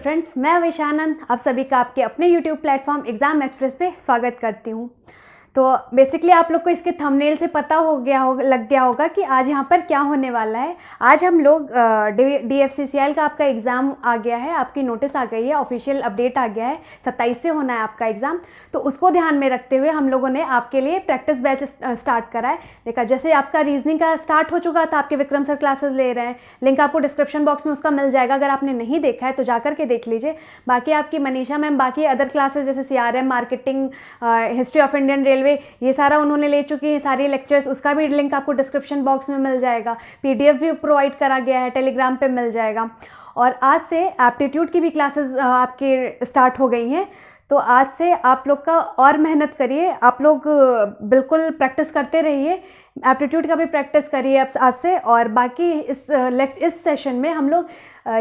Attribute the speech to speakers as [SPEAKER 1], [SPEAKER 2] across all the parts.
[SPEAKER 1] Friends, मैं विशानंद आप सभी का आपके अपने यूट्यूब प्लेटफॉर्म एग्ज़ाम एक्सप्रेस पे स्वागत करती हूँ। तो बेसिकली आप लोग को इसके थंबनेल से पता लग गया होगा कि आज यहाँ पर क्या होने वाला है। आज हम लोग DFCCIL का आपका एग्ज़ाम आ गया है, आपकी नोटिस आ गई है, ऑफिशियल अपडेट आ गया है, 27 से होना है आपका एग्ज़ाम। तो उसको ध्यान में रखते हुए हम लोगों ने आपके लिए प्रैक्टिस बैच स्टार्ट करा है। देखा, जैसे आपका रीजनिंग का स्टार्ट हो चुका था, आपके विक्रम सर क्लासेस ले रहे हैं, लिंक आपको डिस्क्रिप्शन बॉक्स में उसका मिल जाएगा। अगर आपने नहीं देखा है तो जाकर के देख लीजिए। बाकी आपकी मनीषा मैम बाकी अदर क्लासेस जैसे CRM, marketing, history of Indian railway, ये सारा उन्होंने ले चुकी है सारी लेक्चर्स, उसका भी लिंक आपको डिस्क्रिप्शन बॉक्स में मिल जाएगा। PDF भी प्रोवाइड करा गया है, टेलीग्राम पे मिल जाएगा। और आज से एप्टीट्यूड की भी क्लासेस आपके स्टार्ट हो गई हैं। तो आज से आप लोग का और मेहनत करिए, आप लोग बिल्कुल प्रैक्टिस करते रहिए, एप्टीट्यूड का भी प्रैक्टिस करिए अब आज से। और बाकी इस सेशन में हम लोग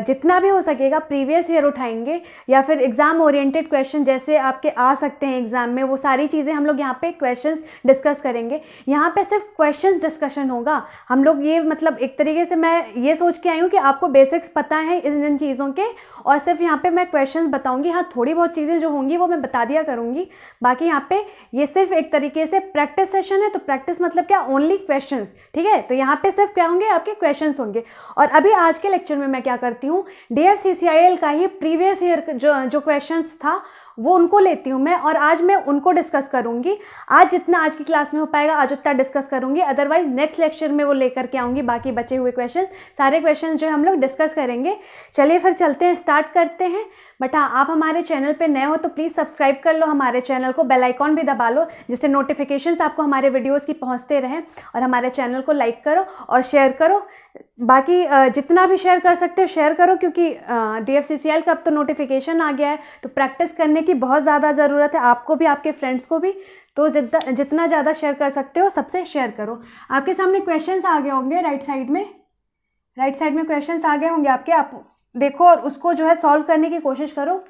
[SPEAKER 1] जितना भी हो सकेगा प्रीवियस ईयर उठाएंगे या फिर एग्ज़ाम ओरिएंटेड क्वेश्चन जैसे आपके आ सकते हैं एग्ज़ाम में, वो सारी चीज़ें हम लोग यहाँ पे क्वेश्चंस डिस्कस करेंगे। यहाँ पे सिर्फ क्वेश्चंस डिस्कशन होगा। हम लोग ये मतलब एक तरीके से मैं ये सोच के आई हूँ कि आपको बेसिक्स पता है इन चीज़ों के, और सिर्फ यहाँ पे मैं क्वेश्चंस बताऊँगी। हाँ, थोड़ी बहुत चीज़ें जो होंगी वो मैं बता दिया करूँगी। बाकी यहाँ पे ये सिर्फ एक तरीके से प्रैक्टिस सेशन है। तो प्रैक्टिस मतलब क्या, ओनली क्वेश्चंस, ठीक है। तो यहाँ पे सिर्फ क्या होंगे, आपके क्वेश्चंस होंगे। और अभी आज के लेक्चर में मैं क्या करती हूँ, DFCCIL का ही प्रीवियस ईयर जो क्वेश्चंस था वो उनको लेती हूँ मैं, और आज मैं उनको डिस्कस करूँगी। आज जितना आज की क्लास में हो पाएगा आज उतना डिस्कस करूँगी, अदरवाइज नेक्स्ट लेक्चर में वो लेकर के आऊँगी बाकी बचे हुए क्वेश्चन, सारे क्वेश्चन जो हम लोग डिस्कस करेंगे। चलिए फिर चलते हैं, स्टार्ट करते हैं। बट हाँ, आप हमारे चैनल पे नए हो तो प्लीज़ सब्सक्राइब कर लो हमारे चैनल को, बेल आइकॉन भी दबा लो जिससे नोटिफिकेशंस आपको हमारे वीडियोस की पहुंचते रहें। और हमारे चैनल को लाइक करो और शेयर करो। बाकी जितना भी शेयर कर सकते हो शेयर करो, क्योंकि DFCCIL का अब तो नोटिफिकेशन आ गया है, तो प्रैक्टिस करने की बहुत ज़्यादा ज़रूरत है, आपको भी आपके फ्रेंड्स को भी। तो जितना ज़्यादा शेयर कर सकते हो सबसे शेयर करो। आपके सामने क्वेश्चंस आ गए होंगे राइट साइड में क्वेश्चंस आ गए होंगे आपके, आप देखो और उसको जो है सॉल्व करने की कोशिश करो।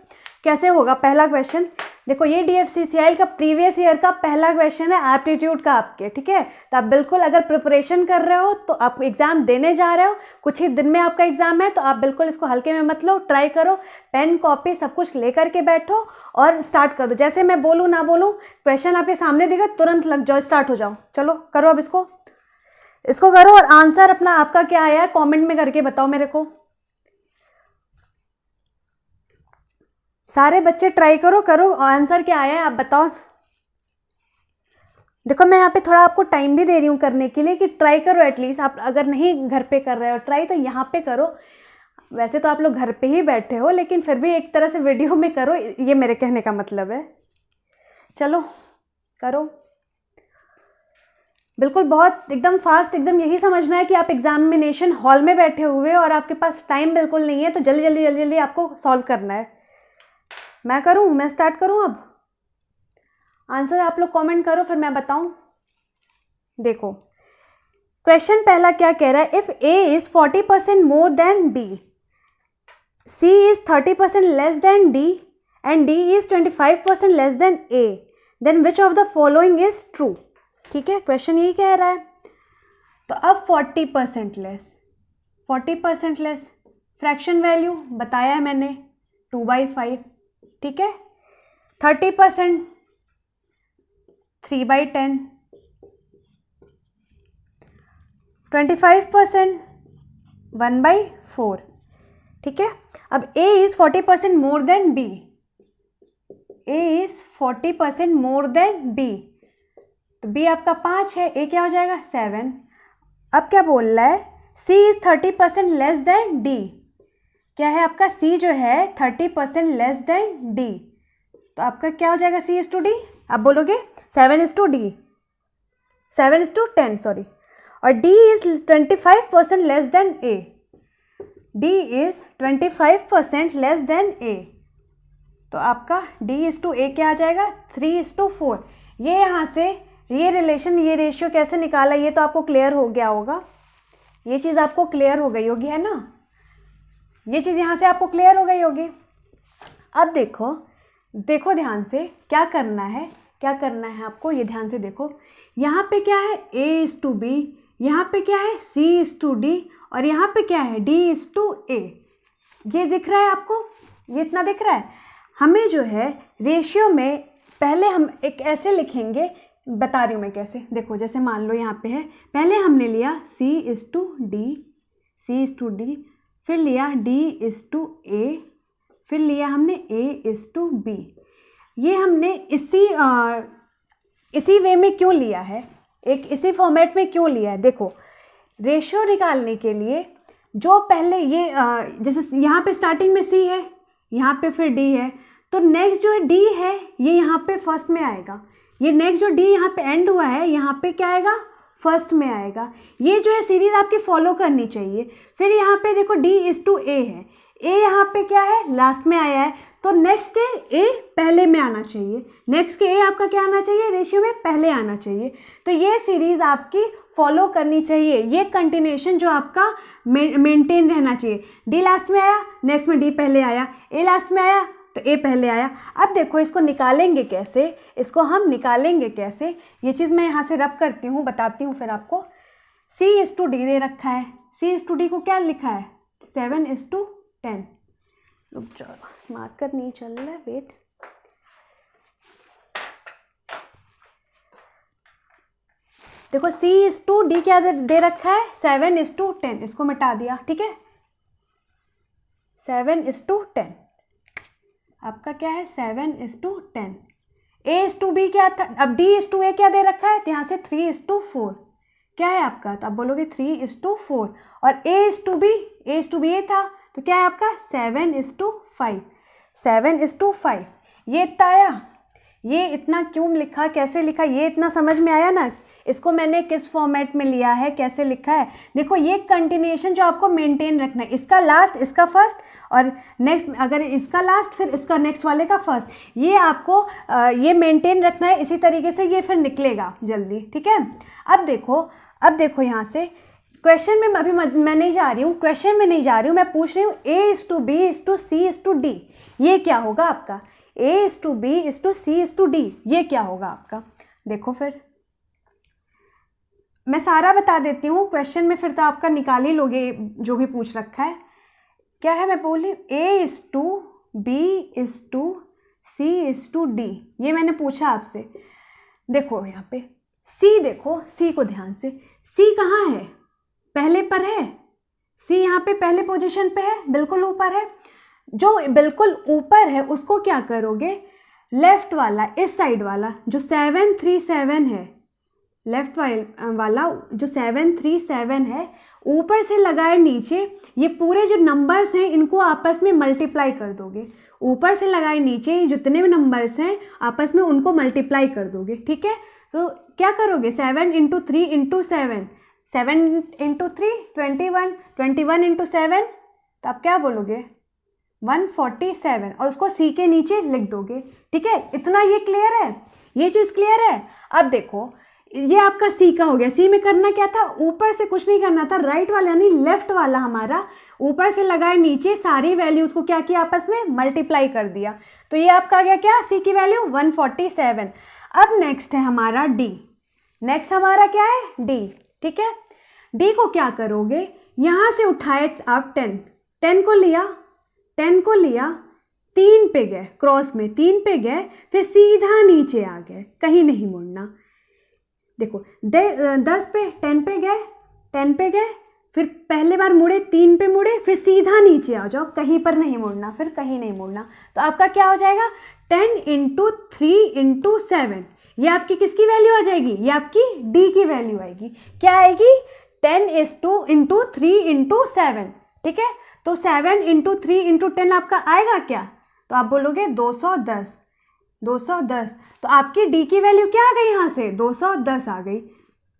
[SPEAKER 1] कैसे होगा, पहला क्वेश्चन देखो, ये DFCCIL का प्रीवियस ईयर का पहला क्वेश्चन है एप्टीट्यूड का आपके, ठीक है। तो आप बिल्कुल अगर प्रिपरेशन कर रहे हो तो आप एग्जाम देने जा रहे हो, कुछ ही दिन में आपका एग्जाम है, तो आप बिल्कुल इसको हल्के में मत लो, ट्राई करो, पेन कॉपी सब कुछ लेकर के बैठो और स्टार्ट कर दो। जैसे मैं बोलूँ ना बोलूँ, क्वेश्चन आपके सामने दिखा तुरंत लग जाओ, स्टार्ट हो जाओ। चलो करो अब इसको करो, और आंसर अपना आपका क्या आया है कॉमेंट में करके बताओ मेरे को। सारे बच्चे ट्राई करो आंसर क्या आया है आप बताओ। देखो, मैं यहाँ पे थोड़ा आपको टाइम भी दे रही हूँ करने के लिए कि ट्राई करो एटलीस्ट। आप अगर नहीं घर पे कर रहे हो ट्राई, तो यहाँ पे करो। वैसे तो आप लोग घर पे ही बैठे हो, लेकिन फिर भी एक तरह से वीडियो में करो, ये मेरे कहने का मतलब है। चलो करो बिल्कुल, बहुत एकदम फास्ट, एकदम यही समझना है कि आप एग्जामिनेशन हॉल में बैठे हुए और आपके पास टाइम बिल्कुल नहीं है, तो जल्दी जल्दी आपको सॉल्व करना है। मैं स्टार्ट करूं अब। आंसर आप लोग कमेंट करो, फिर मैं बताऊं। देखो क्वेश्चन पहला क्या कह रहा है, if A is 40% more than B, C is 30% less than D and D is 25% less than A, then which of the following is true. ठीक है, क्वेश्चन यही कह रहा है। तो अब 40% लेस, फ्रैक्शन वैल्यू बताया है मैंने 2/5, ठीक है। 30% 3/10, 25% 1/4, ठीक है। अब A is 40% more than B, A is 40% more than B, तो B आपका 5 है, A क्या हो जाएगा 7। अब क्या बोल रहा है, C is 30% less than D, क्या है आपका C जो है 30% लेस देन D, तो आपका क्या हो जाएगा C इज टू D, आप बोलोगे 7 is to D, 7 is to 10 sorry, और D is 25% less than A, D is 25% less than A, तो आपका D इज टू A क्या आ जाएगा 3 इज टू 4। ये यहाँ से ये रिलेशन, ये रेशियो कैसे निकाला, ये तो आपको क्लियर हो गया होगा, ये चीज़ आपको क्लियर हो गई होगी, है ना। ये चीज़ यहाँ से आपको क्लियर हो गई होगी। अब देखो ध्यान से क्या करना है आपको, ये ध्यान से देखो। यहाँ पे क्या है A इज टू B, यहाँ पे क्या है C इज टू D, और यहाँ पे क्या है D इज टू A। ये दिख रहा है आपको, ये इतना दिख रहा है। हमें जो है रेशियो में पहले हम एक ऐसे लिखेंगे, बता रही हूँ मैं कैसे। देखो जैसे मान लो यहाँ पे है, पहले हमने लिया C/D, C/D, फिर लिया D/A, फिर लिया हमने A/B। ये हमने इसी वे में क्यों लिया है, एक इसी फॉर्मेट में क्यों लिया है। देखो रेशियो निकालने के लिए जो पहले ये जैसे यहाँ पे स्टार्टिंग में C है, यहाँ पे फिर D है, तो नेक्स्ट जो है D है ये यहाँ पे फर्स्ट में आएगा। ये नेक्स्ट जो D यहाँ पे एंड हुआ है यहाँ पे क्या आएगा, फर्स्ट में आएगा। ये जो है सीरीज आपकी फॉलो करनी चाहिए। फिर यहाँ पे देखो D/A है, A यहाँ पे क्या है, लास्ट में आया है, तो नेक्स्ट के A पहले में आना चाहिए। नेक्स्ट के A आपका क्या आना चाहिए, रेशियो में पहले आना चाहिए। तो ये सीरीज आपकी फॉलो करनी चाहिए, ये कंटिन्यूएशन जो आपका मेंटेन रहना चाहिए। D लास्ट में आया, नेक्स्ट में D पहले आया, A लास्ट में आया तो A पहले आया। अब देखो इसको निकालेंगे कैसे, इसको हम निकालेंगे कैसे, ये चीज़ मैं यहाँ से रब करती हूँ, बताती हूँ फिर आपको। C/D दे रखा है, C/D को क्या लिखा है, 7:10। रुक जाओ, मार्कर नहीं चल रहा है, वेट। देखो C/D क्या दे रखा है, 7:10। इसको मिटा दिया, ठीक है, 7:10 आपका क्या है, 7:10। A/B क्या था, अब D/A क्या दे रखा है, तो यहाँ से 3:4 क्या है आपका, तो आप बोलोगे 3:4। और A/B ये था तो क्या है आपका 7:5, 7:5। ये इतना आया, ये इतना क्यों लिखा, कैसे लिखा, ये इतना समझ में आया ना। इसको मैंने किस फॉर्मेट में लिया है, कैसे लिखा है। देखो ये कंटिन्यूएशन जो आपको मेंटेन रखना है, इसका लास्ट इसका फर्स्ट, और नेक्स्ट अगर इसका लास्ट फिर इसका नेक्स्ट वाले का फर्स्ट, ये आपको ये मेंटेन रखना है। इसी तरीके से ये फिर निकलेगा जल्दी, ठीक है। अब देखो यहाँ से क्वेश्चन में अभी मैं नहीं जा रही हूँ, क्वेश्चन में नहीं जा रही हूँ, मैं पूछ रही हूँ A/B/C/D, ये क्या होगा आपका, A/B/C/D, ये क्या होगा आपका। देखो फिर मैं सारा बता देती हूँ, क्वेश्चन में फिर तो आपका निकाल ही लोगे जो भी पूछ रखा है। क्या है मैं बोल रही हूँ, A/B/C/D, ये मैंने पूछा आपसे। देखो यहाँ पे C, देखो C को ध्यान से, C कहाँ है, पहले पर है, C यहाँ पे पहले पोजीशन पे है, बिल्कुल ऊपर है। जो बिल्कुल ऊपर है उसको क्या करोगे, लेफ्ट वाला, इस साइड वाला जो 737 है, लेफ्ट वाला जो 737 है, ऊपर से लगाए नीचे, ये पूरे जो नंबर्स हैं इनको आपस में मल्टीप्लाई कर दोगे। ऊपर से लगाए नीचे जितने भी नंबर्स हैं आपस में उनको मल्टीप्लाई कर दोगे, ठीक है। तो क्या करोगे, 7 × 3 × 7, 7 × 3 21, 21 × 7, तो आप क्या बोलोगे 147, और उसको C के नीचे लिख दोगे, ठीक है। इतना ये क्लियर है, ये चीज़ क्लियर है। अब देखो ये आपका C का हो गया। C में करना क्या था, ऊपर से कुछ नहीं करना था, राइट वाला यानी लेफ्ट वाला हमारा ऊपर से लगाए नीचे, सारी वैल्यूज को क्या किया, आपस में मल्टीप्लाई कर दिया। तो ये आपका आ गया क्या, C की वैल्यू 147। अब नेक्स्ट है हमारा D, नेक्स्ट हमारा क्या है D, ठीक है। D को क्या करोगे, यहाँ से उठाए आप 10 को लिया, 10 को लिया, 3 पे गए, क्रॉस में 3 पे गए, फिर सीधा नीचे आ गए, कहीं नहीं मुड़ना। देखो 10 पे 10 पे गए, 10 पे गए, फिर पहले बार मुड़े, 3 पे मुड़े, फिर सीधा नीचे आ जाओ, कहीं पर नहीं मुड़ना, फिर कहीं नहीं मुड़ना। तो आपका क्या हो जाएगा, 10 × 3 × 7, ये आपकी किसकी वैल्यू आ जाएगी, ये आपकी D की वैल्यू आएगी। क्या आएगी, 10 × 3 × 7, ठीक है। तो 7 × 3 × 10 आपका आएगा क्या, तो आप बोलोगे 210, 210। तो आपकी D की वैल्यू क्या आ गई, यहाँ से 210 आ गई।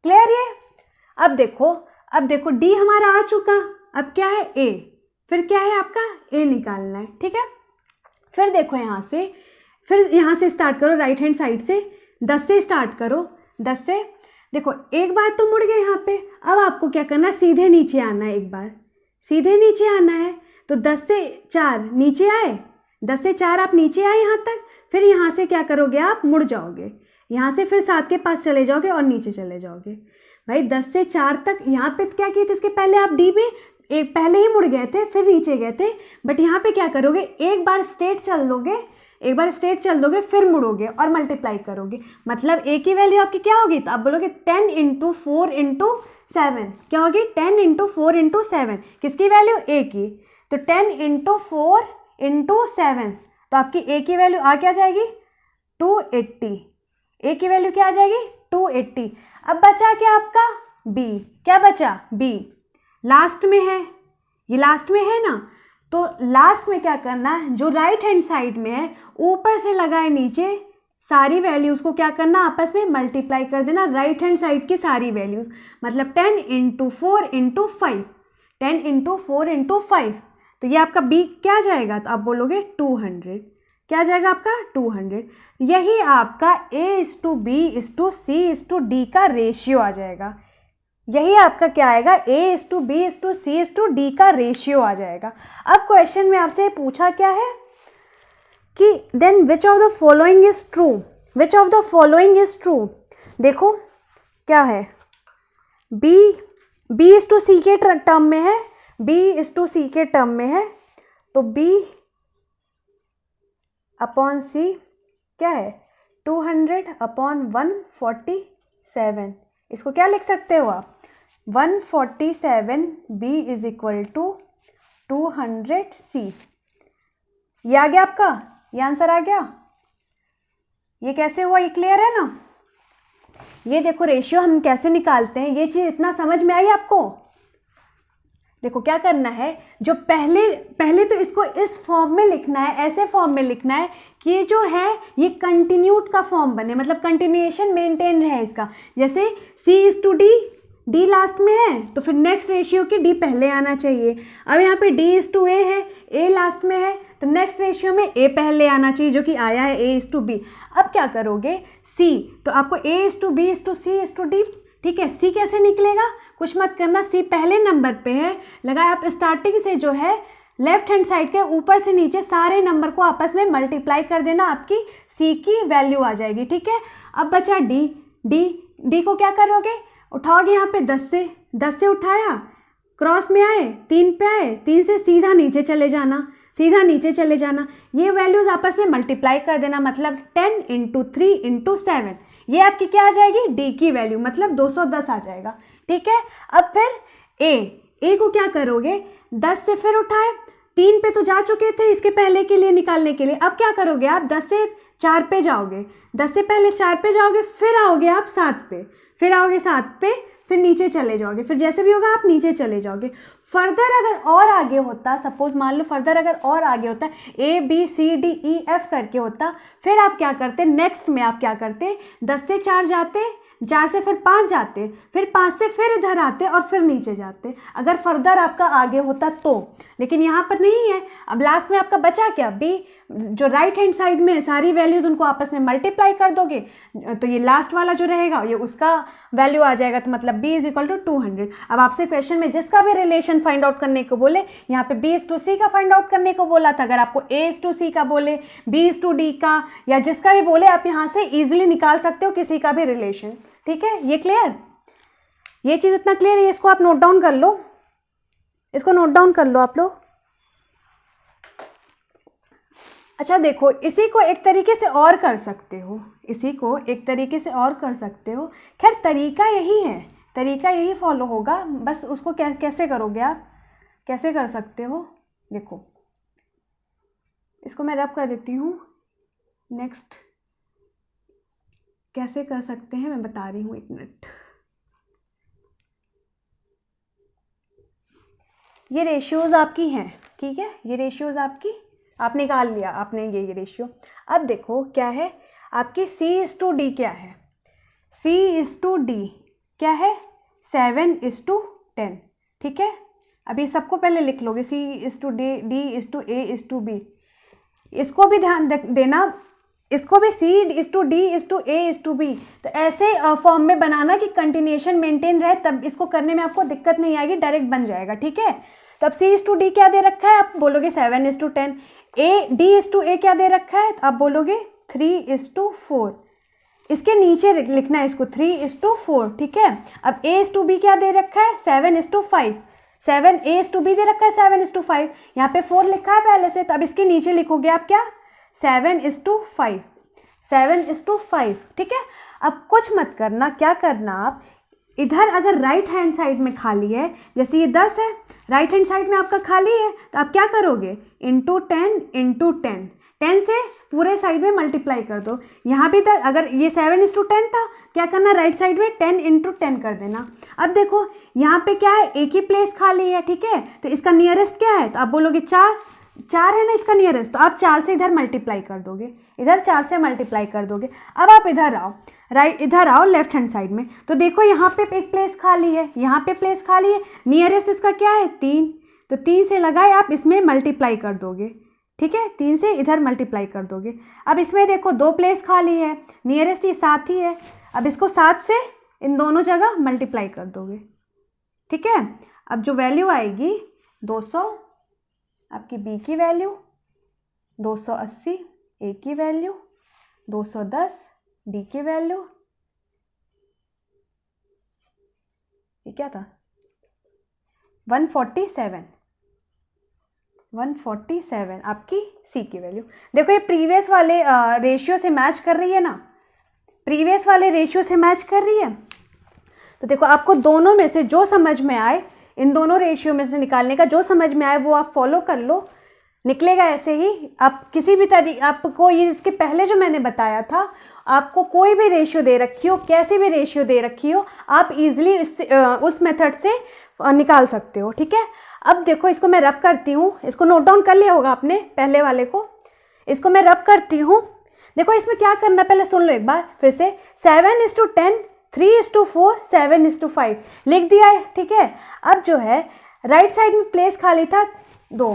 [SPEAKER 1] क्लियर ये। अब देखो D हमारा आ चुका, अब क्या है A, फिर क्या है आपका A निकालना है, ठीक है। फिर देखो यहाँ से स्टार्ट करो, राइट हैंड साइड से 10 से स्टार्ट करो, 10 से। देखो एक बार तो मुड़ गए यहाँ पे, अब आपको क्या करना है, सीधे नीचे आना है, एक बार सीधे नीचे आना है। तो 10 से 4 नीचे आए, 10 से 4 आप नीचे आए यहाँ तक, फिर यहाँ से क्या करोगे, आप मुड़ जाओगे, यहाँ से फिर 7 के पास चले जाओगे और नीचे चले जाओगे। भाई 10 से 4 तक यहाँ पे क्या किए थे, इसके पहले आप D में एक पहले ही मुड़ गए थे फिर नीचे गए थे, बट यहाँ पे क्या करोगे, एक बार स्ट्रेट चल दोगे फिर मुड़ोगे और मल्टीप्लाई करोगे, मतलब ए की वैल्यू आपकी क्या होगी, तो आप बोलोगे 10 × 4 × 7, क्या होगी 10 × 4 × 7, किसकी वैल्यू, ए की, तो 10 × 4 × 7, तो आपकी ए की वैल्यू आ क्या जाएगी 280, ए की वैल्यू क्या आ जाएगी 280। अब बचा क्या आपका बी, क्या बचा बी, लास्ट में है, ये लास्ट में है ना, तो लास्ट में क्या करना है, जो राइट हैंड साइड में है ऊपर से लगाए नीचे सारी वैल्यूज़ को क्या करना, आपस में मल्टीप्लाई कर देना, राइट हैंड साइड की सारी वैल्यूज़, मतलब 10 × 4 × 5, 10 × 4 × 5, तो ये आपका बी क्या जाएगा, तो आप बोलोगे 200, क्या जाएगा आपका 200। यही आपका A:B:C:D का रेशियो आ जाएगा, यही आपका क्या आएगा A:B:C:D का रेशियो आ जाएगा। अब क्वेश्चन में आपसे पूछा क्या है कि then which of the following is true, which of the following is true, देखो क्या है, B:C के टर्म में है, B:C के टर्म में है, तो B/C क्या है 200/147, इसको क्या लिख सकते हो आप 147, B = 200C। ये आ गया आपका, ये आंसर आ गया, ये कैसे हुआ, ये क्लियर है ना। ये देखो रेशियो हम कैसे निकालते हैं, ये चीज़ इतना समझ में आई आपको। देखो क्या करना है, जो पहले तो इसको इस फॉर्म में लिखना है, ऐसे फॉर्म में लिखना है कि ये जो है ये कंटिन्यूट का फॉर्म बने, मतलब कंटिन्यूएशन मेंटेन रहे इसका, जैसे C:D, D लास्ट में है तो फिर नेक्स्ट रेशियो की D पहले आना चाहिए। अब यहाँ पे D:A है, A लास्ट में है तो नेक्स्ट रेशियो में A पहले आना चाहिए, जो कि आया है A:B। अब क्या करोगे C, तो आपको A:B:C:D, ठीक है। C कैसे निकलेगा, कुछ मत करना, C पहले नंबर पे है, लगाए आप स्टार्टिंग से जो है लेफ्ट हैंड साइड के ऊपर से नीचे सारे नंबर को आपस में मल्टीप्लाई कर देना, आपकी C की वैल्यू आ जाएगी, ठीक है। अब बचा D को क्या करोगे, उठाओगे यहाँ पे 10 से उठाया, क्रॉस में आए 3 पे आए, 3 से सीधा नीचे चले जाना, ये वैल्यूज आपस में मल्टीप्लाई कर देना, मतलब 10 × 3 × 7, ये आपकी क्या आ जाएगी D की वैल्यू, मतलब 210 आ जाएगा, ठीक है। अब फिर A को क्या करोगे, 10 से फिर उठाए, 3 पे तो जा चुके थे इसके पहले के लिए निकालने के लिए, अब क्या करोगे आप 10 से 4 पे जाओगे, 10 से पहले 4 पे जाओगे, फिर आओगे आप 7 पे, फिर नीचे चले जाओगे, फिर जैसे भी होगा आप नीचे चले जाओगे। फर्दर अगर और आगे होता, सपोज मान लो फर्दर अगर और आगे होता ABCDEF करके होता, फिर आप क्या करते, नेक्स्ट में आप क्या करते, 10 से 4 जाते, 4 से फिर 5 जाते, फिर 5 से फिर इधर आते और फिर नीचे जाते, अगर फर्दर आपका आगे होता तो। लेकिन यहाँ पर नहीं है। अब लास्ट में आपका बचा क्या, B, जो राइट हैंड साइड में सारी वैल्यूज उनको आपस में मल्टीप्लाई कर दोगे तो ये लास्ट वाला जो रहेगा ये उसका वैल्यू आ जाएगा, तो मतलब B = 200। अब आपसे क्वेश्चन में जिसका भी रिलेशन फाइंड आउट करने को बोले, यहाँ पे B:C का फाइंड आउट करने को बोला था, अगर आपको A:C का बोले, B:D का, या जिसका भी बोले आप यहाँ से इजिली निकाल सकते हो किसी का भी रिलेशन, ठीक है। ये क्लियर, ये चीज़ इतना क्लियर है, इसको आप नोट डाउन कर लो, इसको नोट डाउन कर लो आप लोग। अच्छा देखो, इसी को एक तरीके से और कर सकते हो, खैर तरीका यही है, तरीका यही फॉलो होगा, बस उसको कैसे करोगे आप, कैसे कर सकते हो, देखो इसको मैं रब कर देती हूँ, नेक्स्ट कैसे कर सकते हैं मैं बता रही हूँ, 1 मिनट। ये रेशियोज आपकी हैं, ठीक है, ये रेशियोज आपकी आप निकाल लिया आपने ये रेशियो। अब देखो क्या है आपकी C:D क्या है, C:D क्या है 7:10, ठीक है। अभी सबको पहले लिख लोगे C:D, D:A:B, इसको भी ध्यान देना, इसको भी C:D:A:B, तो ऐसे फॉर्म में बनाना कि कंटिन्यूएशन मेंटेन रहे, तब इसको करने में आपको दिक्कत नहीं आएगी, डायरेक्ट बन जाएगा, ठीक है। तो अब C:D क्या दे रखा है, आप बोलोगे 7:10, D:A क्या दे रखा है, तो आप बोलोगे 3:4, इसके नीचे लिखना है इसको 3:4, ठीक है। अब A:B क्या दे रखा है 7:5, 7a:b दे रखा है 7:5, यहाँ पे 4 लिखा है पहले से, तो अब इसके नीचे लिखोगे आप क्या 7:5, 7:5, ठीक है। अब कुछ मत करना, क्या करना आप इधर अगर राइट हैंड साइड में खाली है, जैसे ये 10 है, राइट हैंड साइड में आपका खाली है, तो आप क्या करोगे इंटू 10 10 से पूरे साइड में मल्टीप्लाई कर दो। यहाँ भी अगर ये 7:10 था, क्या करना राइट साइड में 10 × 10 कर देना। अब देखो यहाँ पे क्या है, एक ही प्लेस खाली है, ठीक है, तो इसका नियरेस्ट क्या है, तो आप बोलोगे 4 है ना इसका नियरेस्ट, तो आप 4 से इधर मल्टीप्लाई कर दोगे, इधर 4 से मल्टीप्लाई कर दोगे। अब आप इधर आओ, इधर आओ लेफ्ट हैंड साइड में, तो देखो यहाँ पे एक प्लेस खाली है, यहाँ पे प्लेस खाली है, नियरेस्ट इसका क्या है 3, तो 3 से लगाए आप इसमें मल्टीप्लाई कर दोगे, ठीक है, 3 से इधर मल्टीप्लाई कर दोगे। अब इसमें देखो 2 प्लेस खाली है, नियरेस्ट ये 7 ही है, अब इसको 7 से इन दोनों जगह मल्टीप्लाई कर दोगे, ठीक है। अब जो वैल्यू आएगी 200 आपकी बी की वैल्यू, 280 ए की वैल्यू, 210 डी की वैल्यू, ये क्या था 147 आपकी सी की वैल्यू। देखो ये प्रीवियस वाले रेशियो से मैच कर रही है ना, प्रीवियस वाले रेशियो से मैच कर रही है। तो देखो आपको दोनों में से जो समझ में आए, इन दोनों रेशियो में से निकालने का जो समझ में आए वो आप फॉलो कर लो, निकलेगा ऐसे ही। आप किसी भी तरीके, आपको ये इसके पहले जो मैंने बताया था, आपको कोई भी रेशियो दे रखी हो, कैसी भी रेशियो दे रखी हो, आप इजीली उस मेथड से निकाल सकते हो, ठीक है। अब देखो इसको मैं रब करती हूँ, इसको नोट डाउन कर लिया होगा आपने पहले वाले को, इसको मैं रब करती हूँ। देखो इसमें क्या करना है पहले सुन लो एक बार फिर से, 7:10 3:4 7:5 लिख दिया है, ठीक है। अब जो है राइट साइड में प्लेस खाली था 2,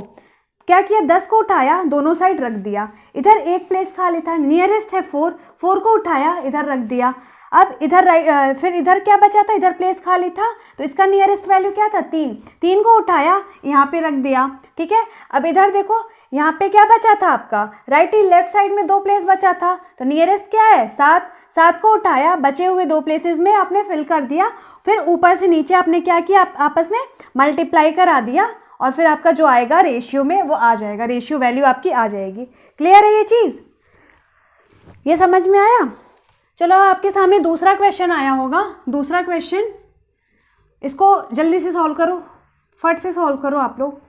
[SPEAKER 1] क्या किया 10 को उठाया दोनों साइड रख दिया, इधर एक प्लेस खाली था, नियरेस्ट है 4 को उठाया इधर रख दिया। अब इधर फिर इधर क्या बचा था, इधर प्लेस खाली था, तो इसका नियरेस्ट वैल्यू क्या था 3 को उठाया यहाँ पे रख दिया, ठीक है। अब इधर देखो यहाँ पे क्या बचा था आपका, राइट ही लेफ्ट साइड में 2 प्लेस बचा था, तो नियरेस्ट क्या है 7 को उठाया, बचे हुए 2 प्लेसेस में आपने फिल कर दिया, फिर ऊपर से नीचे आपने क्या किया, आपस में मल्टीप्लाई करा दिया, और फिर आपका जो आएगा रेशियो में वो आ जाएगा, रेशियो वैल्यू आपकी आ जाएगी। क्लियर है ये चीज़, ये समझ में आया। चलो आपके सामने दूसरा क्वेश्चन आया होगा, दूसरा क्वेश्चन इसको जल्दी से सॉल्व करो, फट से सॉल्व करो आप लोग।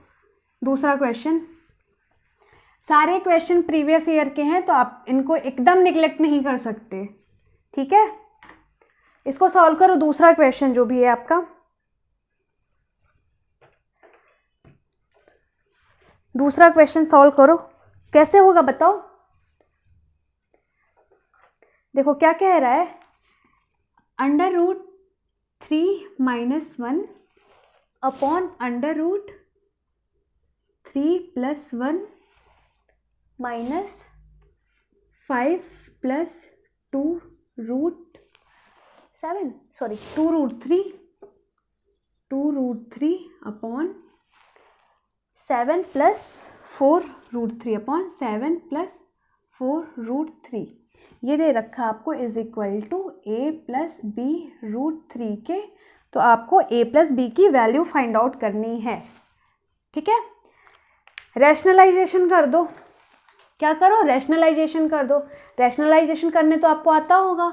[SPEAKER 1] दूसरा क्वेश्चन, सारे क्वेश्चन प्रीवियस ईयर के हैं, तो आप इनको एकदम निगलेक्ट नहीं कर सकते, ठीक है। इसको सॉल्व करो, दूसरा क्वेश्चन जो भी है आपका, दूसरा क्वेश्चन सॉल्व करो, कैसे होगा बताओ। देखो क्या कह रहा है, √3 - 1 अपॉन √3 + 1 -5 + 2√3 अपॉन 7 + 4√3 अपॉन 7 + 4√3 ये दे रखा आपको is equal to a + b√3 के। तो आपको a + b की वैल्यू फाइंड आउट करनी है, ठीक है। रैशनलाइजेशन कर दो, क्या करो रैशनलाइजेशन कर दो, रैशनलाइजेशन करने तो आपको आता होगा।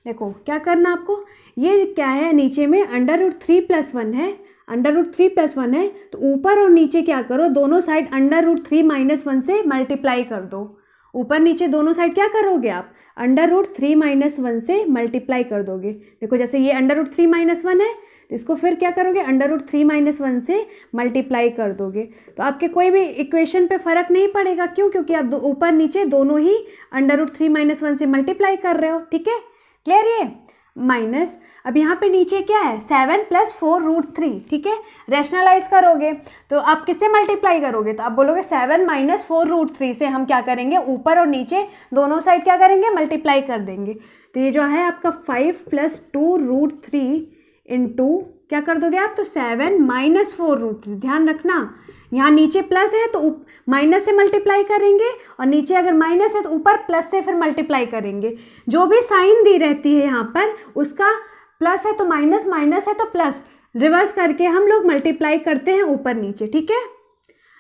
[SPEAKER 1] देखो क्या करना आपको, ये क्या है नीचे में √3 + 1 है, √3 + 1 है, तो ऊपर और नीचे क्या करो, दोनों साइड √3 - 1 से मल्टीप्लाई कर दो। ऊपर नीचे दोनों साइड क्या करोगे आप, √3 - 1 से मल्टीप्लाई कर दोगे। देखो जैसे ये √3 - 1 है, तो इसको फिर क्या करोगे, √3 - 1 से मल्टीप्लाई कर दोगे। तो आपके कोई भी इक्वेशन पे फर्क नहीं पड़ेगा, क्यों, क्योंकि आप ऊपर नीचे दोनों ही √3 - 1 से मल्टीप्लाई कर रहे हो, ठीक है। क्लियर ये माइनस, अब यहाँ पे नीचे क्या है 7 + 4√3, ठीक है। रैशनलाइज करोगे तो आप किससे मल्टीप्लाई करोगे, तो आप बोलोगे 7 - 4√3 से हम क्या करेंगे, ऊपर और नीचे दोनों साइड क्या करेंगे, मल्टीप्लाई कर देंगे। तो ये जो है आपका 5 + 2√3 इंटू क्या कर दोगे आप, तो 7 - 4√3। ध्यान रखना यहाँ नीचे प्लस है तो माइनस से मल्टीप्लाई करेंगे, और नीचे अगर माइनस है तो ऊपर प्लस से फिर मल्टीप्लाई करेंगे। जो भी साइन दी रहती है यहाँ पर, उसका प्लस है तो माइनस, माइनस है तो प्लस, रिवर्स करके हम लोग मल्टीप्लाई करते हैं ऊपर नीचे, ठीक है।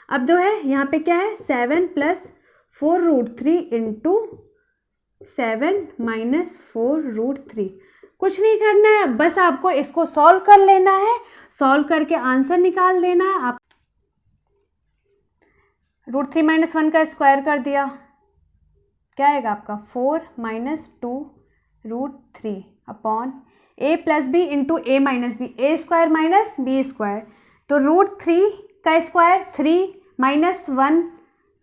[SPEAKER 1] अब जो है यहाँ पे क्या है 7 + 4√3 इंटू 7 - 4√3। कुछ नहीं करना है, बस आपको इसको सॉल्व कर लेना है, सॉल्व करके आंसर निकाल देना है। आप √3 - 1 का स्क्वायर कर दिया, क्या आएगा आपका 4 - 2√3 upon a + b into a - b, a² - b²। तो √3 का स्क्वायर 3 - 1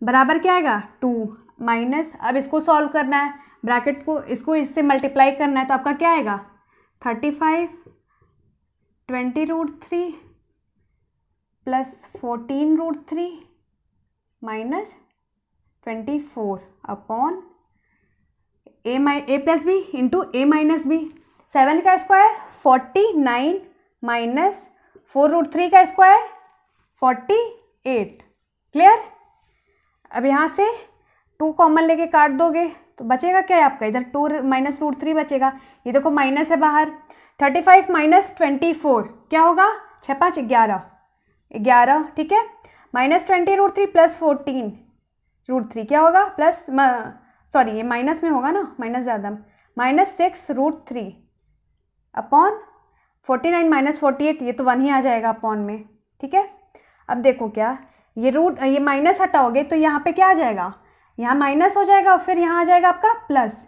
[SPEAKER 1] बराबर क्या आएगा 2 माइनस, अब इसको सॉल्व करना है, ब्रैकेट को इसको इससे मल्टीप्लाई करना है, तो आपका क्या आएगा 35 20√3 + 14√3 minus 24 upon a + b into a - b। 7 का स्क्वायर 49 माइनस 4√3 का स्क्वायर 48। क्लियर। अब यहाँ से 2 कॉमन लेके काट दोगे तो बचेगा क्या है आपका, इधर 2 - √3 बचेगा, ये देखो माइनस है बाहर। 35 - 24 क्या होगा 6 × 5 = 11, ठीक है। -20√3 + 14√3 क्या होगा प्लस, सॉरी ये माइनस में होगा ना, माइनस ज़्यादा, -6√3 अपॉन 49 - 48, ये तो 1 ही आ जाएगा अपॉन में, ठीक है। अब देखो क्या ये माइनस हटाओगे तो यहाँ पे क्या आ जाएगा, यहाँ माइनस हो जाएगा और फिर यहाँ आ जाएगा आपका प्लस,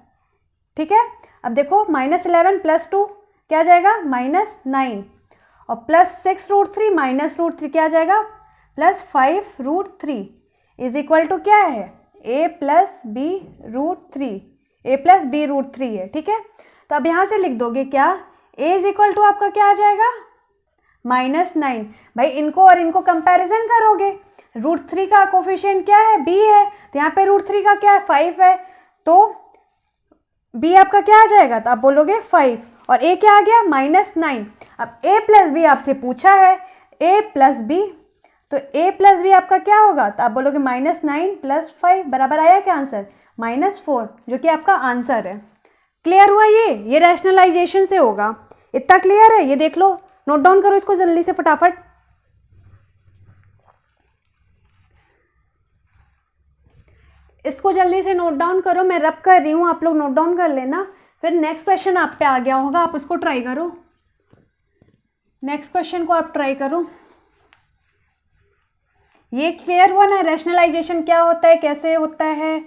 [SPEAKER 1] ठीक है। अब देखो -11 + 2 क्या आ जाएगा -9 और +6√3 -√3 क्या आ जाएगा +5√3 इज इक्वल टू क्या है a + b√3, a + b√3 है, ठीक है। तो अब यहाँ से लिख दोगे क्या a इज इक्वल टू आपका क्या आ जाएगा -9। भाई इनको और इनको कंपैरिजन करोगे, √3 का कोफिशिएंट क्या है b है, तो यहाँ पे √3 का क्या है 5 है, तो b आपका क्या आ जाएगा, तो आप बोलोगे 5 और a क्या आ गया -9। अब a + b आपसे पूछा है, a + b, तो a + b आपका क्या होगा, तो आप बोलोगे -9 + 5 बराबर आया क्या आंसर -4, जो कि आपका आंसर है। क्लियर हुआ ये रैशनलाइजेशन से होगा, इतना क्लियर है। ये देख लो, नोट डाउन करो इसको जल्दी से फटाफट। इसको जल्दी से नोट डाउन करो, मैं रब कर रही हूँ, आप लोग नोट डाउन कर लेना, फिर नेक्स्ट क्वेश्चन आप पे आ गया होगा, आप उसको ट्राई करो, नेक्स्ट क्वेश्चन को आप ट्राई करो। ये क्लियर हुआ ना रैशनलाइजेशन क्या होता है, कैसे होता है,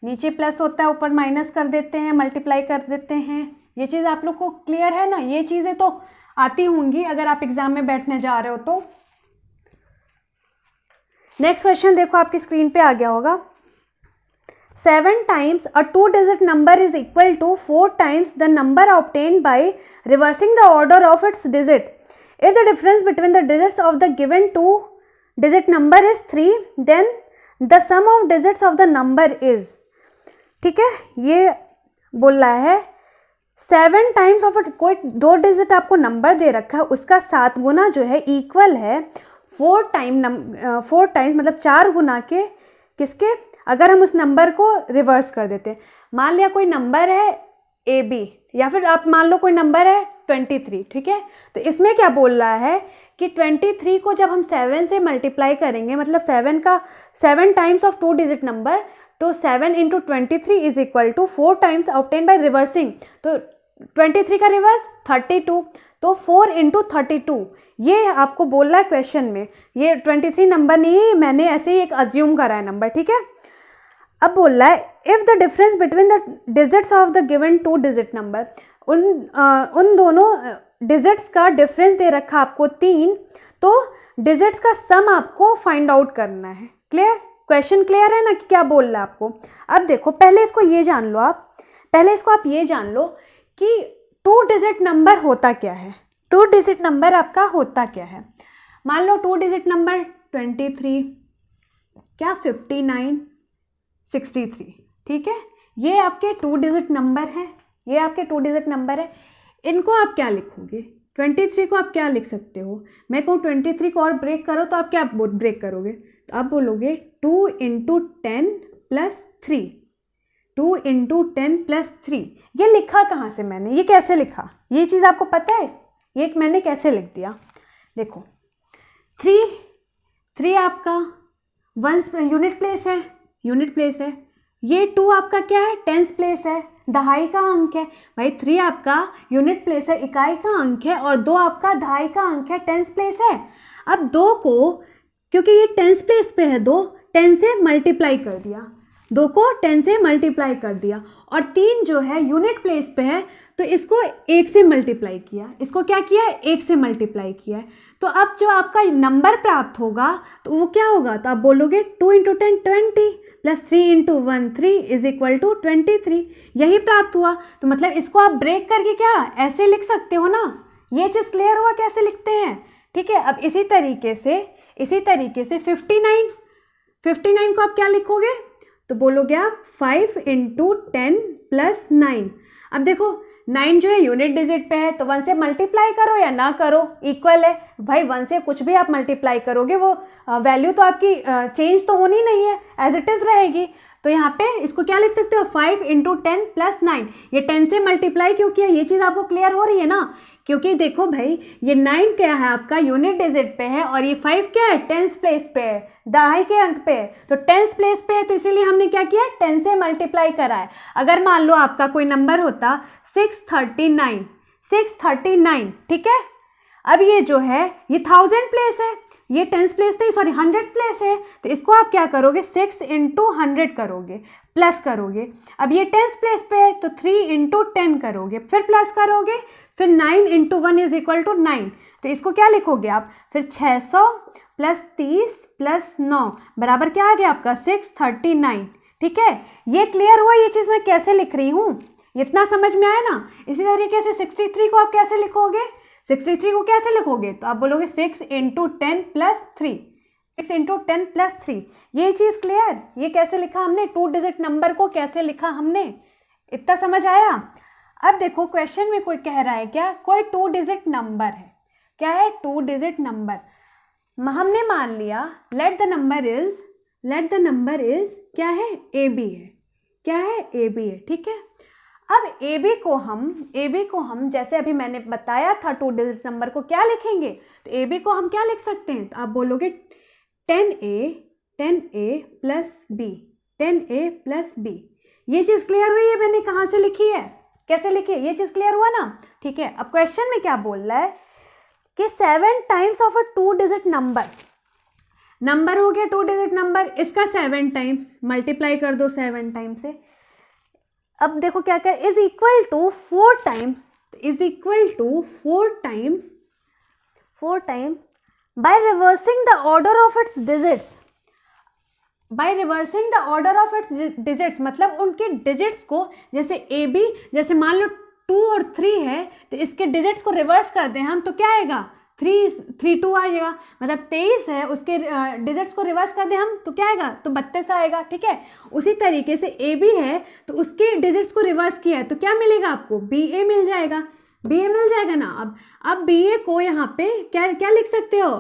[SPEAKER 1] नीचे प्लस होता है ऊपर माइनस कर देते हैं, मल्टीप्लाई कर देते हैं, ये चीज़ आप लोग को क्लियर है ना। ये चीज़ें तो आती होंगी अगर आप एग्जाम में बैठने जा रहे हो तो। नेक्स्ट क्वेश्चन देखो आपकी स्क्रीन पे आ गया होगा। 7 times a 2-digit number is equal to 4 times the number obtained by reversing the order of its digit. If the difference between the digits of the given 2-digit number is 3, then the sum of digits of the number is, ठीक है। ये बोल रहा है 7 times of कोई 2 digit आपको number दे रखा है, उसका 7 गुना जो है इक्वल है 4 टाइम्स मतलब 4 गुना के किसके, अगर हम उस नंबर को रिवर्स कर देते, मान लिया कोई नंबर है AB या फिर आप मान लो कोई नंबर है 23, ठीक है। तो इसमें क्या बोल रहा है कि 23 को जब हम 7 से मल्टीप्लाई करेंगे, मतलब 7 टाइम्स ऑफ 2 डिजिट नंबर, तो 7 × 23 is equal to 4 times obtain by reversing, तो 23 का रिवर्स 32, तो 4 × 32 ये आपको बोल रहा है क्वेश्चन में। ये 23 नंबर नहीं है, मैंने ऐसे ही एक अज्यूम करा है नंबर, ठीक है। अब बोल रहा है if the difference between the digits of the given 2 digit number, उन दोनों डिजिट्स का डिफरेंस दे रखा आपको 3, तो डिजिट्स का सम आपको फाइंड आउट करना है। क्लियर, क्वेश्चन क्लियर है ना कि क्या बोल रहा है आपको। अब देखो पहले इसको ये जान लो, आप ये जान लो कि 2 डिजिट नंबर होता क्या है। 2 डिजिट नंबर आपका होता क्या है, मान लो 2 डिजिट नंबर 23 क्या 59 63, ठीक है। ये आपके 2 डिजिट नंबर हैं, ये आपके 2 डिजिट नंबर है। इनको आप क्या लिखोगे, 23 को आप क्या लिख सकते हो, मैं कहूँ 23 को और ब्रेक करो तो आप क्या ब्रेक करोगे, तो आप बोलोगे 2 × 10 + 3, 2 × 10 + 3। ये लिखा कहाँ से मैंने, ये कैसे लिखा, ये चीज़ आपको पता है, ये मैंने कैसे लिख दिया। देखो 3 आपका वंस यूनिट प्लेस है, ये 2 आपका क्या है, टेंस प्लेस है, दहाई का अंक है। भाई 3 आपका यूनिट प्लेस है, इकाई का अंक है, और 2 आपका दहाई का अंक है, टेंस प्लेस है। अब 2 को, क्योंकि ये टेंस प्लेस पे है, 2 10 से मल्टीप्लाई कर दिया, 2 को 10 से मल्टीप्लाई कर दिया, और 3 जो है यूनिट प्लेस पे है, तो इसको 1 से मल्टीप्लाई किया। इसको क्या किया है, 1 से मल्टीप्लाई किया है। तो अब जो आपका नंबर प्राप्त होगा तो वो क्या होगा, तो आप बोलोगे 2 × 10 20 प्लस 3 × 1 3 इज इक्वल टू 23। यही प्राप्त हुआ। तो मतलब इसको आप ब्रेक करके क्या ऐसे लिख सकते हो ना। ये चीज़ क्लियर हुआ कैसे लिखते हैं, ठीक है। अब इसी तरीके से 59 को आप क्या लिखोगे, तो बोलोगे आप 5 × 10 प्लस 9। अब देखो 9 जो है यूनिट डिजिट पे है, तो 1 से मल्टीप्लाई करो या ना करो, इक्वल है। भाई 1 से कुछ भी आप मल्टीप्लाई करोगे वो वैल्यू तो आपकी चेंज तो होनी नहीं है, एज इट इज़ रहेगी। तो यहाँ पे इसको क्या लिख सकते हो, 5 × 10 प्लस 9। ये 10 से मल्टीप्लाई क्यों किया, ये चीज़ आपको क्लियर हो रही है ना। क्योंकि देखो भाई ये 9 क्या है आपका यूनिट डिजिट पे है, और ये 5 क्या है, टेंस प्लेस पे है, दहाई के अंक पे है। तो टेंस प्लेस पे है, तो इसीलिए हमने क्या किया, 10 से मल्टीप्लाई करा है। अगर मान लो आपका कोई नंबर होता 639, ठीक है। अब ये जो है ये 1000 प्लेस है, ये टेंस प्लेस नहीं, सॉरी 100 प्लेस है। तो इसको आप क्या करोगे, 6 × 100 करोगे, प्लस करोगे। अब ये टेंस प्लेस पे है, तो 3 × 10 करोगे, फिर प्लस करोगे, फिर 9 × 1 इज इक्वल टू 9। तो इसको क्या लिखोगे आप, फिर 600 प्लस 30 प्लस 9 बराबर क्या आ गया आपका, 639, ठीक है। ये क्लियर हुआ, ये चीज़ मैं कैसे लिख रही हूँ, इतना समझ में आया ना। इसी तरीके से 63 को आप कैसे लिखोगे, 63 को कैसे लिखोगे, तो आप बोलोगे 6 × 10 प्लस 3, 6 × 10 प्लस 3। ये चीज़ क्लियर, ये कैसे लिखा हमने, 2 डिजिट नंबर को कैसे लिखा हमने, इतना समझ आया। अब देखो क्वेश्चन में कोई कह रहा है क्या, कोई 2 डिजिट नंबर है, क्या है, 2 डिजिट नंबर। हमने मान लिया लेट द नंबर इज क्या है, AB है, क्या है, AB है, ठीक है। अब AB को हम जैसे अभी मैंने बताया था 2 डिजिट नंबर को क्या लिखेंगे, तो AB को हम क्या लिख सकते हैं, तो आप बोलोगे 10A plus B, 10A plus B। ये चीज़ क्लियर हुई है, मैंने कहाँ से लिखी है, कैसे लिखी है, ये चीज़ क्लियर हुआ ना, ठीक है। अब क्वेश्चन में क्या बोल रहा है कि 7 times of a 2 digit number हो गया 2 डिजिट नंबर, इसका 7 टाइम्स मल्टीप्लाई कर दो 7 टाइम्स से। अब देखो क्या क्या, is equal to 4 times, is equal to 4 times by reversing the order of its digits, by reversing the order of its digits, मतलब उनके डिजिट्स को, जैसे AB, जैसे मान लो 2 और 3 है, तो इसके डिजिट्स को रिवर्स कर दें हम, तो क्या आएगा, 3 2 आ जाएगा। मतलब 23 है, उसके डिजिट्स को रिवर्स कर दें हम, तो क्या आएगा, तो 32 आएगा, ठीक है। उसी तरीके से AB है, तो उसके डिजिट्स को रिवर्स किया है, तो क्या मिलेगा आपको, BA मिल जाएगा, BA मिल जाएगा ना। अब BA को यहाँ पे क्या क्या लिख सकते हो,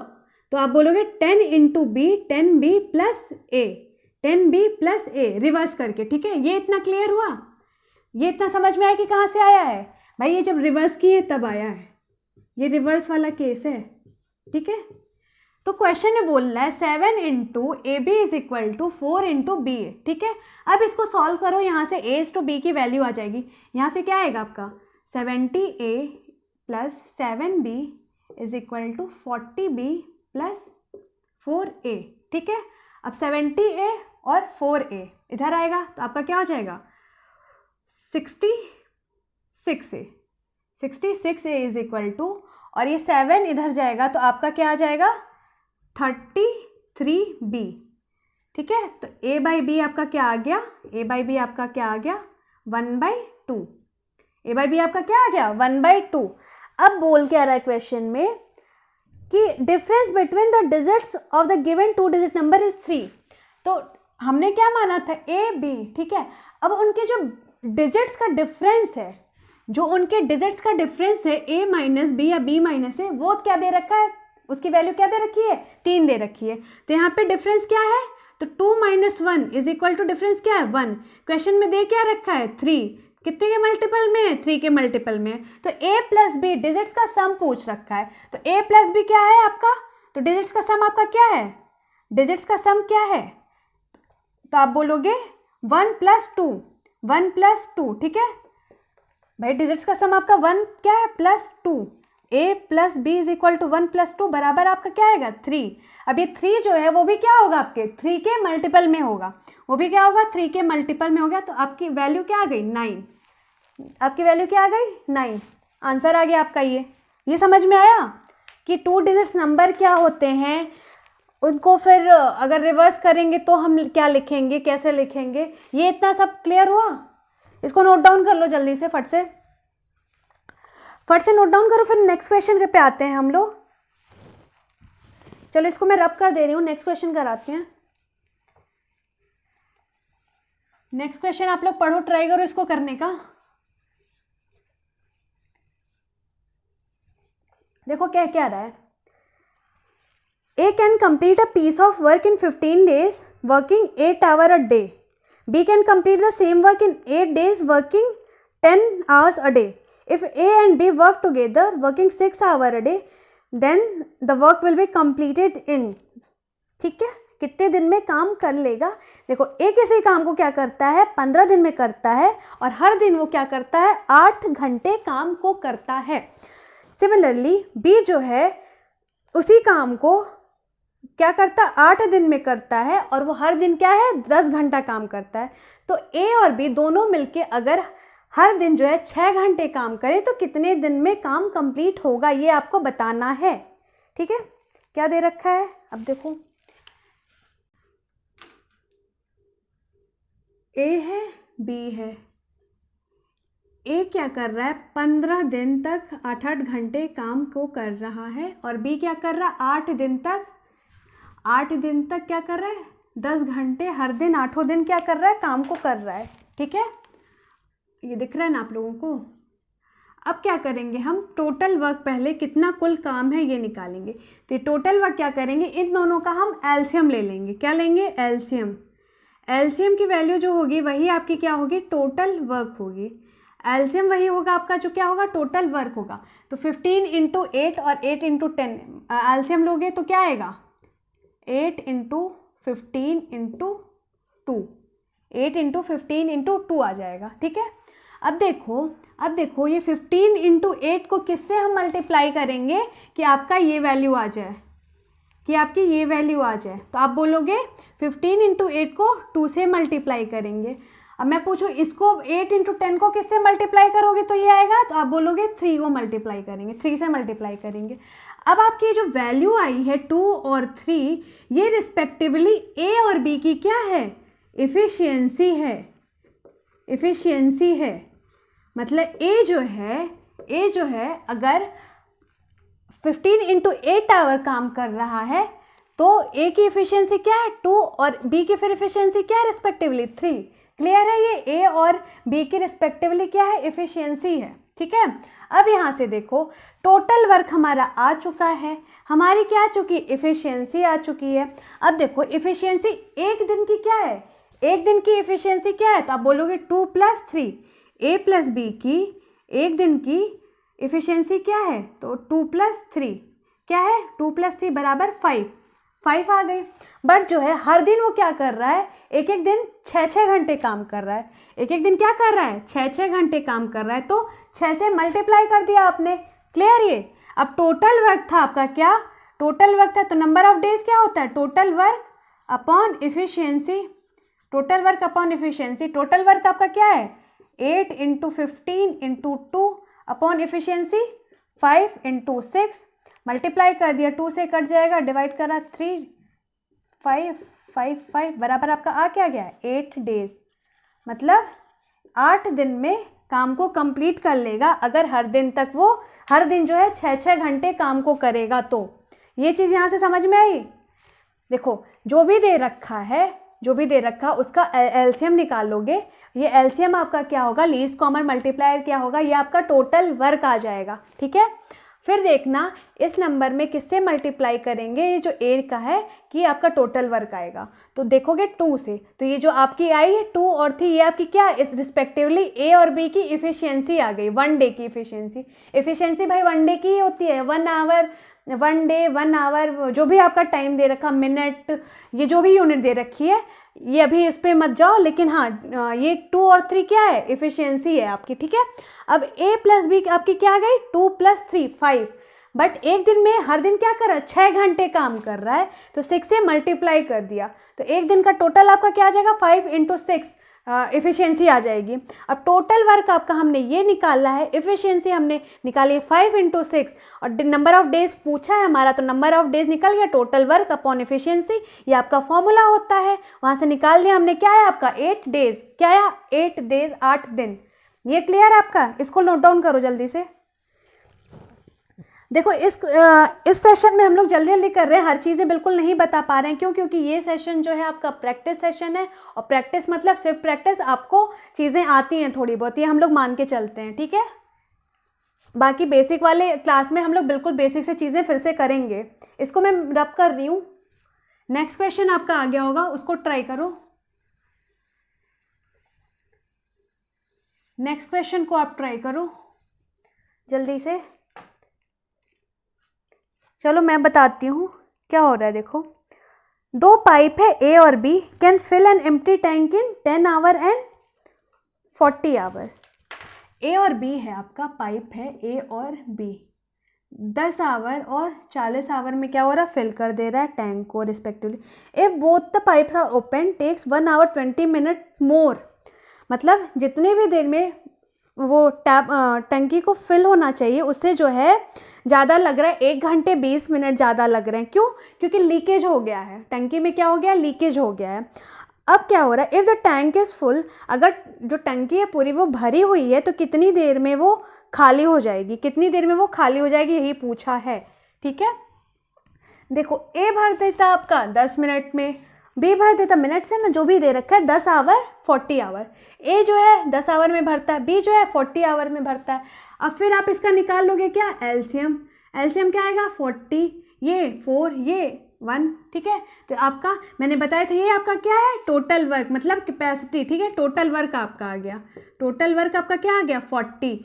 [SPEAKER 1] तो आप बोलोगे 10 × B 10B plus A, 10B plus A reverse करके, ठीक है। ये इतना क्लियर हुआ, ये इतना समझ में आया कि कहाँ से आया है, भाई ये जब रिवर्स किए तब आया है, ये रिवर्स वाला केस है, ठीक है। तो क्वेश्चन में बोल रहा है 7 × AB is equal to 4 × BA, ठीक है। अब इसको सॉल्व करो, यहाँ से A to B की वैल्यू आ जाएगी, यहाँ से क्या आएगा आपका 70A plus 7B is equal to 40B plus 4A, ठीक है। अब 70A और 4A इधर आएगा, तो आपका क्या हो जाएगा 66A, 66A is equal to, और ये 7 इधर जाएगा, तो आपका क्या आ जाएगा 33B, ठीक है। तो A/B आपका क्या आ गया, A/B आपका क्या आ गया 1/2, A/B आपका क्या आ गया 1/2। अब बोल क्या रहा है क्वेश्चन में कि difference between the digits of the given 2 digit number is 3। तो हमने क्या माना था AB, ठीक है। अब उनके जो डिजिट्स का डिफरेंस है, जो उनके डिजिट्स का डिफरेंस है A - B या B - A, वो क्या दे रखा है, उसकी वैल्यू क्या दे रखी है 3 दे रखी है। तो यहाँ पे डिफरेंस क्या है, तो 2 - 1 इज इक्वल टू डिफरेंस क्या है 1। क्वेश्चन में दे क्या रखा है 3, कितने के मल्टीपल में है? 3 के मल्टीपल में है। तो a प्लस बी डिजिट्स का सम पूछ रखा है, तो a प्लस बी क्या है आपका? तो डिजिट्स का सम आपका क्या है? डिजिट्स का सम क्या है? तो आप बोलोगे 1 + 2, 1 + 2, ठीक है भाई। डिजिट्स का सम आपका 1 क्या है? +2। a + b = 1 + 2 बराबर आपका क्या आएगा? 3। अब ये 3 जो है वो भी क्या होगा? आपके 3 के मल्टीपल में होगा। वो भी क्या होगा? 3 के मल्टीपल में हो गया। तो आपकी वैल्यू क्या आ गई? 9। आपकी वैल्यू क्या आ गई? 9। आंसर आ गया आपका। ये समझ में आया कि 2 डिजिट्स नंबर क्या होते हैं, उनको फिर अगर रिवर्स करेंगे तो हम क्या लिखेंगे, कैसे लिखेंगे, ये इतना सब क्लियर हुआ? इसको नोट डाउन कर लो जल्दी से, फट से नोट डाउन करो। फिर नेक्स्ट क्वेश्चन पे आते हैं हम लोग। चलो इसको मैं रब कर दे रही हूँ, नेक्स्ट क्वेश्चन कराते हैं। नेक्स्ट क्वेश्चन आप लोग पढ़ो, ट्राई करो इसको करने का। देखो क्या क्या रहा है। A can complete a piece of work in 15 days working 8 hours a day. B can complete the same work in 8 days working 10 hours a day. If A and B work together working 6 hours a day, then the work will be completed in, ठीक है, कितने दिन में काम कर लेगा? देखो A किसी काम को क्या करता है? 15 दिन में करता है, और हर दिन वो क्या करता है? 8 घंटे काम को करता है। सिमिलरली B जो है उसी काम को क्या करता है? 8 दिन में करता है, और वो हर दिन क्या है? 10 घंटा काम करता है। तो A और B दोनों मिलके अगर हर दिन जो है 6 घंटे काम करें तो कितने दिन में काम कंप्लीट होगा, ये आपको बताना है। ठीक है, क्या दे रखा है? अब देखो A है, B है। A क्या कर रहा है? 15 दिन तक 8-8 घंटे काम को कर रहा है, और B क्या कर रहा है? 8 दिन तक क्या कर रहा है? 10 घंटे हर दिन, 8 दिन क्या कर रहा है? काम को कर रहा है। ठीक है, ये दिख रहा है ना आप लोगों को? अब क्या करेंगे हम? टोटल वर्क पहले कितना कुल काम है ये निकालेंगे। तो टोटल वर्क क्या करेंगे? इन दोनों का हम एलसीएम ले लेंगे। क्या लेंगे? एलसीएम। एलसीएम की वैल्यू जो होगी वही आपकी क्या होगी? टोटल वर्क होगी। एलसीएम वही होगा आपका जो क्या होगा? टोटल वर्क होगा। तो 15 × 8 और 8 × 10 एलसीएम लोगे तो क्या आएगा? 8 × 15 × 2, 8 × 15 × 2 आ जाएगा। ठीक है, अब देखो ये 15 × 8 को किससे हम मल्टीप्लाई करेंगे कि आपका ये वैल्यू आ जाए, तो आप बोलोगे 15 × 8 को 2 से मल्टीप्लाई करेंगे। अब मैं पूछूं इसको 8 × 10 को किससे मल्टीप्लाई करोगे तो ये आएगा, तो आप बोलोगे 3 को मल्टीप्लाई करेंगे, 3 से मल्टीप्लाई करेंगे। अब आपकी जो वैल्यू आई है 2 और 3, ये रिस्पेक्टिवली A और B की क्या है? इफिशियंसी है। मतलब A जो है अगर 15 × 8 आवर काम कर रहा है तो A की इफिशियंसी क्या है? 2, और B की फिर इफिशियंसी क्या है? रिस्पेक्टिवली 3। क्लियर है? ये A और B की रिस्पेक्टिवली क्या है? इफिशियंसी है। ठीक है, अब यहाँ से देखो टोटल वर्क हमारा आ चुका है, हमारी क्या आ चुकी? इफिशियंसी आ चुकी है। अब देखो इफिशियंसी एक दिन की क्या है? एक दिन की इफिशियंसी क्या है? तो आप बोलोगे 2 + 3। A + B की एक दिन की इफिशियंसी क्या है? तो 2 + 3 क्या है? 2 + 3 = 5 आ गई। बट जो है हर दिन वो क्या कर रहा है? एक दिन 6-6 घंटे काम कर रहा है। एक दिन क्या कर रहा है? 6-6 घंटे काम कर रहा है, तो 6 से मल्टीप्लाई कर दिया आपने। क्लियर? ये अब टोटल वर्क था आपका, क्या टोटल वर्क था, तो नंबर ऑफ डेज क्या होता है? Total work upon efficiency. Total work आपका क्या है? 8 × 15 × 2 अपॉन इफिशियंसी 5 × 6 मल्टीप्लाई कर दिया, 2 से कट जाएगा, डिवाइड करा 3, 5 बराबर आपका आ क्या गया? 8 डेज। मतलब 8 दिन में काम को कंप्लीट कर लेगा अगर हर दिन जो है 6-6 घंटे काम को करेगा। तो ये चीज़ यहाँ से समझ में आई? देखो जो भी दे रखा उसका एलसीएम निकालोगे। ये एलसीएम आपका क्या होगा? लीस्ट कॉमन मल्टीप्लायर क्या होगा? ये आपका टोटल वर्क आ जाएगा। ठीक है, फिर देखना इस नंबर में किससे मल्टीप्लाई करेंगे? ये जो A का है कि आपका टोटल वर्क आएगा। तो देखोगे 2 से, तो ये जो आपकी आई है 2 और 3, ये आपकी क्या इस रिस्पेक्टिवली ए और बी की इफिशियंसी आ गई, 1 डे की इफिशियंसी। इफिशियंसी भाई 1 डे की ही होती है, 1 आवर, 1 डे, 1 आवर, जो भी आपका टाइम दे रखा, मिनट, ये जो भी यूनिट दे रखी है, ये अभी इस पे मत जाओ, लेकिन हाँ ये 2 और 3 क्या है, इफिशियंसी है आपकी, ठीक है। अब a प्लस बी आपकी क्या आ गई, 2 + 3 5, बट एक दिन में हर दिन क्या कर रहा है, 6 घंटे काम कर रहा है, तो 6 से मल्टीप्लाई कर दिया, तो एक दिन का टोटल आपका क्या आ जाएगा, 5 × 6 इफिशियंसी आ जाएगी। अब टोटल वर्क आपका हमने ये निकाला है, इफिशियंसी हमने निकाली है 5 × 6, और नंबर ऑफ डेज पूछा है हमारा, तो नंबर ऑफ डेज निकल गया, टोटल वर्क अपॉन इफिशियंसी, ये आपका फॉर्मूला होता है, वहां से निकाल दिया हमने, क्या है आपका 8 डेज, क्या है 8 डेज, 8 दिन। ये क्लियर है आपका, इसको नोट डाउन करो जल्दी से। देखो इस सेशन में हम लोग जल्दी जल्दी कर रहे हैं, हर चीज़ें बिल्कुल नहीं बता पा रहे हैं, क्यों, क्योंकि ये सेशन जो है आपका प्रैक्टिस सेशन है, और प्रैक्टिस मतलब सिर्फ प्रैक्टिस, आपको चीज़ें आती हैं थोड़ी बहुत, ये हम लोग मान के चलते हैं, ठीक है। बाकी बेसिक वाले क्लास में हम लोग बिल्कुल बेसिक से चीज़ें फिर से करेंगे। इसको मैं रब कर रही हूँ, नेक्स्ट क्वेश्चन आपका आ गया होगा, उसको ट्राई करो। नेक्स्ट क्वेश्चन को आप ट्राई करो जल्दी से। चलो मैं बताती हूँ क्या हो रहा है। देखो 2 पाइप है A और B, can fill an empty tank in 10 hour and 40 hour. A और B है आपका, पाइप है A और B, 10 आवर और 40 आवर में क्या हो रहा है, फिल कर दे रहा है टैंक को respectively. If both the pipes are open takes 1 hour 20 minute more, मतलब जितने भी देर में वो टंकी को फिल होना चाहिए उससे जो है ज़्यादा लग रहा है, 1 घंटे 20 मिनट ज़्यादा लग रहे हैं। क्यों, क्योंकि लीकेज हो गया है टंकी में, क्या हो गया, लीकेज हो गया है। अब क्या हो रहा है, if the tank is full, अगर जो टंकी है पूरी वो भरी हुई है, तो कितनी देर में वो खाली हो जाएगी, कितनी देर में वो खाली हो जाएगी, यही पूछा है, ठीक है। देखो A भर देता आपका 10 मिनट में, B भर देता मिनट से ना, जो भी दे रखा है 10 आवर 40 आवर, A जो है 10 आवर में भरता है, B जो है 40 आवर में भरता है। अब फिर आप इसका निकाल लोगे क्या, एलसीएम, एलसीएम क्या आएगा 40, ये 4, ये 1, ठीक है। तो आपका मैंने बताया था, ये आपका क्या है, टोटल वर्क मतलब कैपेसिटी, ठीक है, टोटल वर्क आपका आ गया, टोटल वर्क आपका क्या आ गया 40।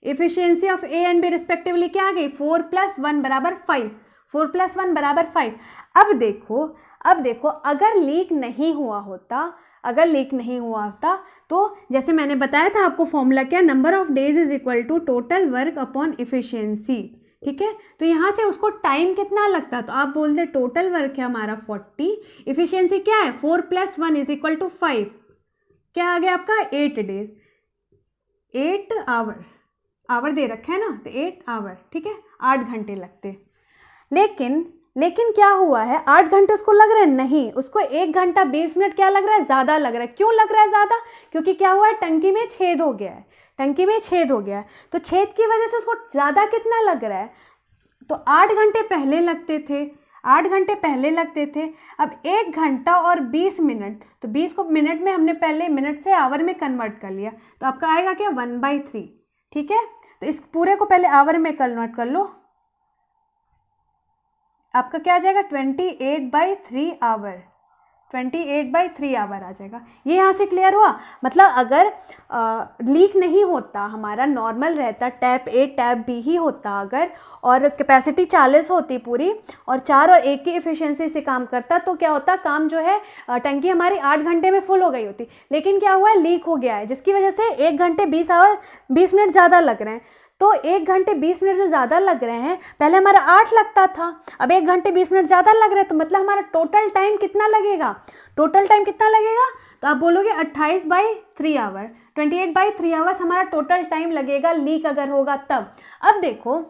[SPEAKER 1] Efficiency of A and B respectively क्या आ गई, 4 + 1 = 5, 4 + 1 = 5। अब देखो अगर लीक नहीं हुआ होता, अगर लीक नहीं हुआ होता तो जैसे मैंने बताया था आपको फॉर्मूला क्या, number of days is equal to total work upon efficiency, ठीक है। तो यहाँ से उसको टाइम कितना लगता, तो आप बोल दे टोटल वर्क है हमारा 40, इफिशियंसी क्या है 4 + 1 = 5, क्या आ गया आपका 8 डेज, 8 आवर दे रखा है ना, तो 8 आवर, ठीक है, 8 घंटे लगते। लेकिन क्या हुआ है, 8 घंटे उसको लग रहे हैं, नहीं, उसको 1 घंटा 20 मिनट क्या लग रहा है, ज़्यादा लग रहा है। क्यों लग रहा है ज़्यादा, क्योंकि क्या हुआ है, टंकी में छेद हो गया है, टंकी में छेद हो गया है, तो छेद की वजह से उसको ज़्यादा कितना लग रहा है, तो 8 घंटे पहले लगते थे, 8 घंटे पहले लगते थे, अब 1 घंटा और 20 मिनट, तो 20 को मिनट में हमने पहले मिनट से आवर में कन्वर्ट कर लिया, तो आपका आएगा क्या 1/3, ठीक है। तो इस पूरे को पहले आवर में कन्वर्ट कर लो, आपका क्या आ जाएगा 28/3 आवर, 28/3 आवर आ जाएगा। ये यहाँ से क्लियर हुआ, मतलब अगर लीक नहीं होता, हमारा नॉर्मल रहता, टैप A टैप B ही होता अगर, और कैपेसिटी 40 होती पूरी, और 4 और 1 की एफिशिएंसी से काम करता, तो क्या होता, काम जो है टंकी हमारी 8 घंटे में फुल हो गई होती। लेकिन क्या हुआ है, लीक हो गया है, जिसकी वजह से 1 घंटे 20 मिनट ज़्यादा लग रहे हैं। तो 1 घंटे 20 मिनट जो ज़्यादा लग रहे हैं, पहले हमारा 8 लगता था, अब 1 घंटे 20 मिनट ज़्यादा लग रहे हैं, तो मतलब हमारा टोटल टाइम कितना लगेगा, टोटल टाइम कितना लगेगा, तो आप बोलोगे 28/3 आवर, 28/3 आवर्स हमारा टोटल टाइम लगेगा, लीक अगर होगा तब। अब देखो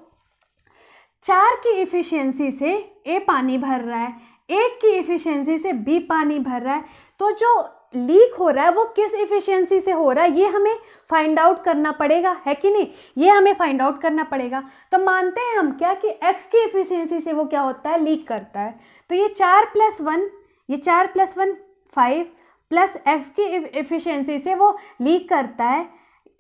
[SPEAKER 1] 4 की इफिशियंसी से A पानी भर रहा है, 1 की इफिशियंसी से B पानी भर रहा है, तो जो लीक हो रहा है वो किस इफिशियंसी से हो रहा है, ये हमें फाइंड आउट करना पड़ेगा, है कि नहीं, ये हमें फाइंड आउट करना पड़ेगा। तो मानते हैं हम क्या कि x की इफिशियंसी से वो क्या होता है, लीक करता है। तो ये 4 + 1 5 प्लस x की इफिशियंसी से वो लीक करता है,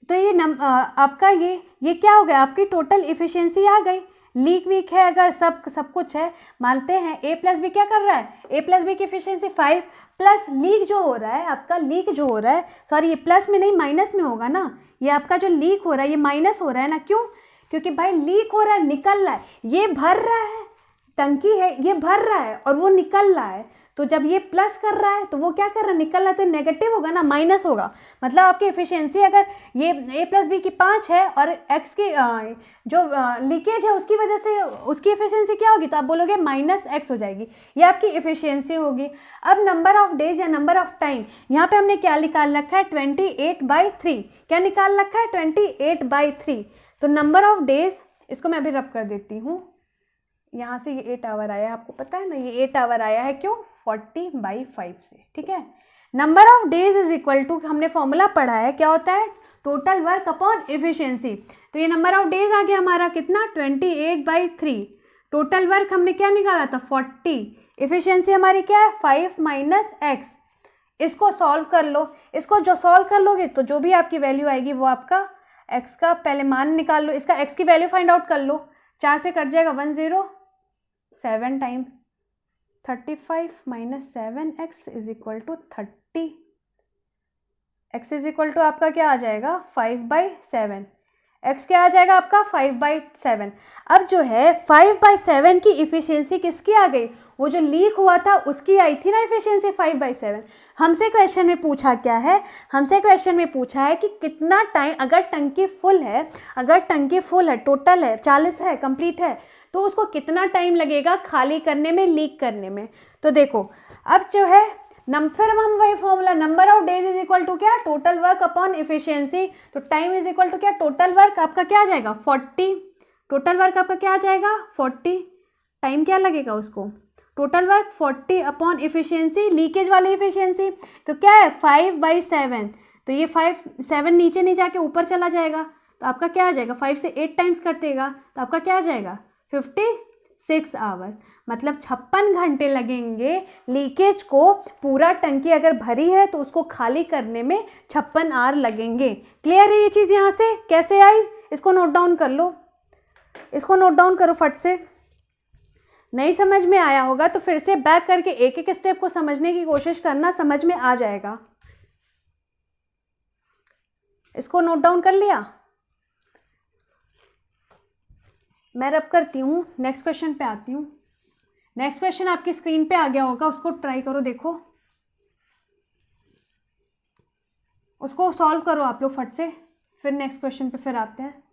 [SPEAKER 1] तो ये आपका ये क्या हो गया, आपकी टोटल इफिशियंसी आ गई। लीक वीक है, अगर सब कुछ है, मानते हैं ए प्लस बी क्या कर रहा है, ए प्लस बी की एफिशिएंसी 5 प्लस लीक जो हो रहा है आपका, लीक जो हो रहा है, सॉरी ये प्लस में नहीं माइनस में होगा ना, ये आपका जो लीक हो रहा है ये माइनस हो रहा है ना, क्यों, क्योंकि भाई लीक हो रहा है, निकल रहा है, ये भर रहा है, टंकी है ये भर रहा है और वो निकल रहा है, तो जब ये प्लस कर रहा है तो वो क्या कर रहा है, निकल रहा है, तो नेगेटिव होगा ना, माइनस होगा। मतलब आपकी एफिशिएंसी अगर ये ए प्लस बी की 5 है और एक्स की जो लीकेज है उसकी वजह से उसकी एफिशिएंसी क्या होगी, तो आप बोलोगे माइनस एक्स हो जाएगी, ये आपकी एफिशिएंसी होगी। अब नंबर ऑफ डेज या नंबर ऑफ टाइम, यहाँ पे हमने क्या निकाल रखा है, 28/3, क्या निकाल रखा है, 28/3। तो नंबर ऑफ डेज, इसको मैं अभी रब कर देती हूँ, यहाँ से ये 8 आवर आया है, आपको पता है ना, ये 8 आवर आया है, क्यों, 40/5 से, ठीक है। Number of days is equal to, हमने फॉर्मूला पढ़ा है, क्या होता है, टोटल वर्क अपॉन एफिशिएंसी। तो ये नंबर ऑफ डेज आ गया हमारा कितना, 28/3, टोटल वर्क हमने क्या निकाला था, 40, एफिशिएंसी हमारी क्या है, 5 माइनस एक्स। इसको सॉल्व कर लो, इसको जो सॉल्व कर लोगे तो जो भी आपकी वैल्यू आएगी वो आपका एक्स का पहले मान निकाल लो, इसका एक्स की वैल्यू फाइंड आउट कर लो, 4 से कट जाएगा 107 times 35 minus 7x is equal to 30, x is equal to आपका क्या आ जाएगा, 5/7, x क्या आ जाएगा आपका, 5/7। अब जो है 5/7 की इफिशियंसी किसकी आ गई, वो जो लीक हुआ था उसकी आई थी ना इफिशियंसी 5/7। हमसे क्वेश्चन में पूछा क्या है, हमसे क्वेश्चन में पूछा है कि कितना टाइम, अगर टंकी फुल है, अगर टंकी फुल है, टोटल है 40 है, कंप्लीट है, तो उसको कितना टाइम लगेगा खाली करने में, लीक करने में। तो देखो अब जो है फिर हम वही formula, number of days is equal to क्या, टोटल वर्क अपॉन एफिशिएंसी, तो टाइम इज इक्वल टू क्या, टोटल वर्क आपका क्या आ जाएगा 40, टोटल वर्क आपका क्या आ जाएगा 40, टाइम क्या लगेगा उसको, total work 40 upon efficiency, leakage वाली एफिशिएंसी, तो क्या है 5/7, तो ये 7 नीचे नहीं जाके ऊपर चला जाएगा, तो आपका क्या आ जाएगा, 5 से 8 टाइम्स कर देगा, तो आपका क्या आ जाएगा 56 आवर्स, मतलब 56 घंटे लगेंगे लीकेज को, पूरा टंकी अगर भरी है तो उसको खाली करने में 56 आवर लगेंगे। क्लियर है ये चीज़, यहाँ से कैसे आई, इसको नोट डाउन कर लो, इसको नोट डाउन करो फट से। नहीं समझ में आया होगा तो फिर से बैक करके एक एक स्टेप को समझने की कोशिश करना, समझ में आ जाएगा। इसको नोट डाउन कर लिया, मैं रब करती हूँ, नेक्स्ट क्वेश्चन पे आती हूँ। नेक्स्ट क्वेश्चन आपकी स्क्रीन पे आ गया होगा, उसको ट्राई करो, देखो उसको सॉल्व करो आप लोग फट से, फिर नेक्स्ट क्वेश्चन पे फिर आते हैं।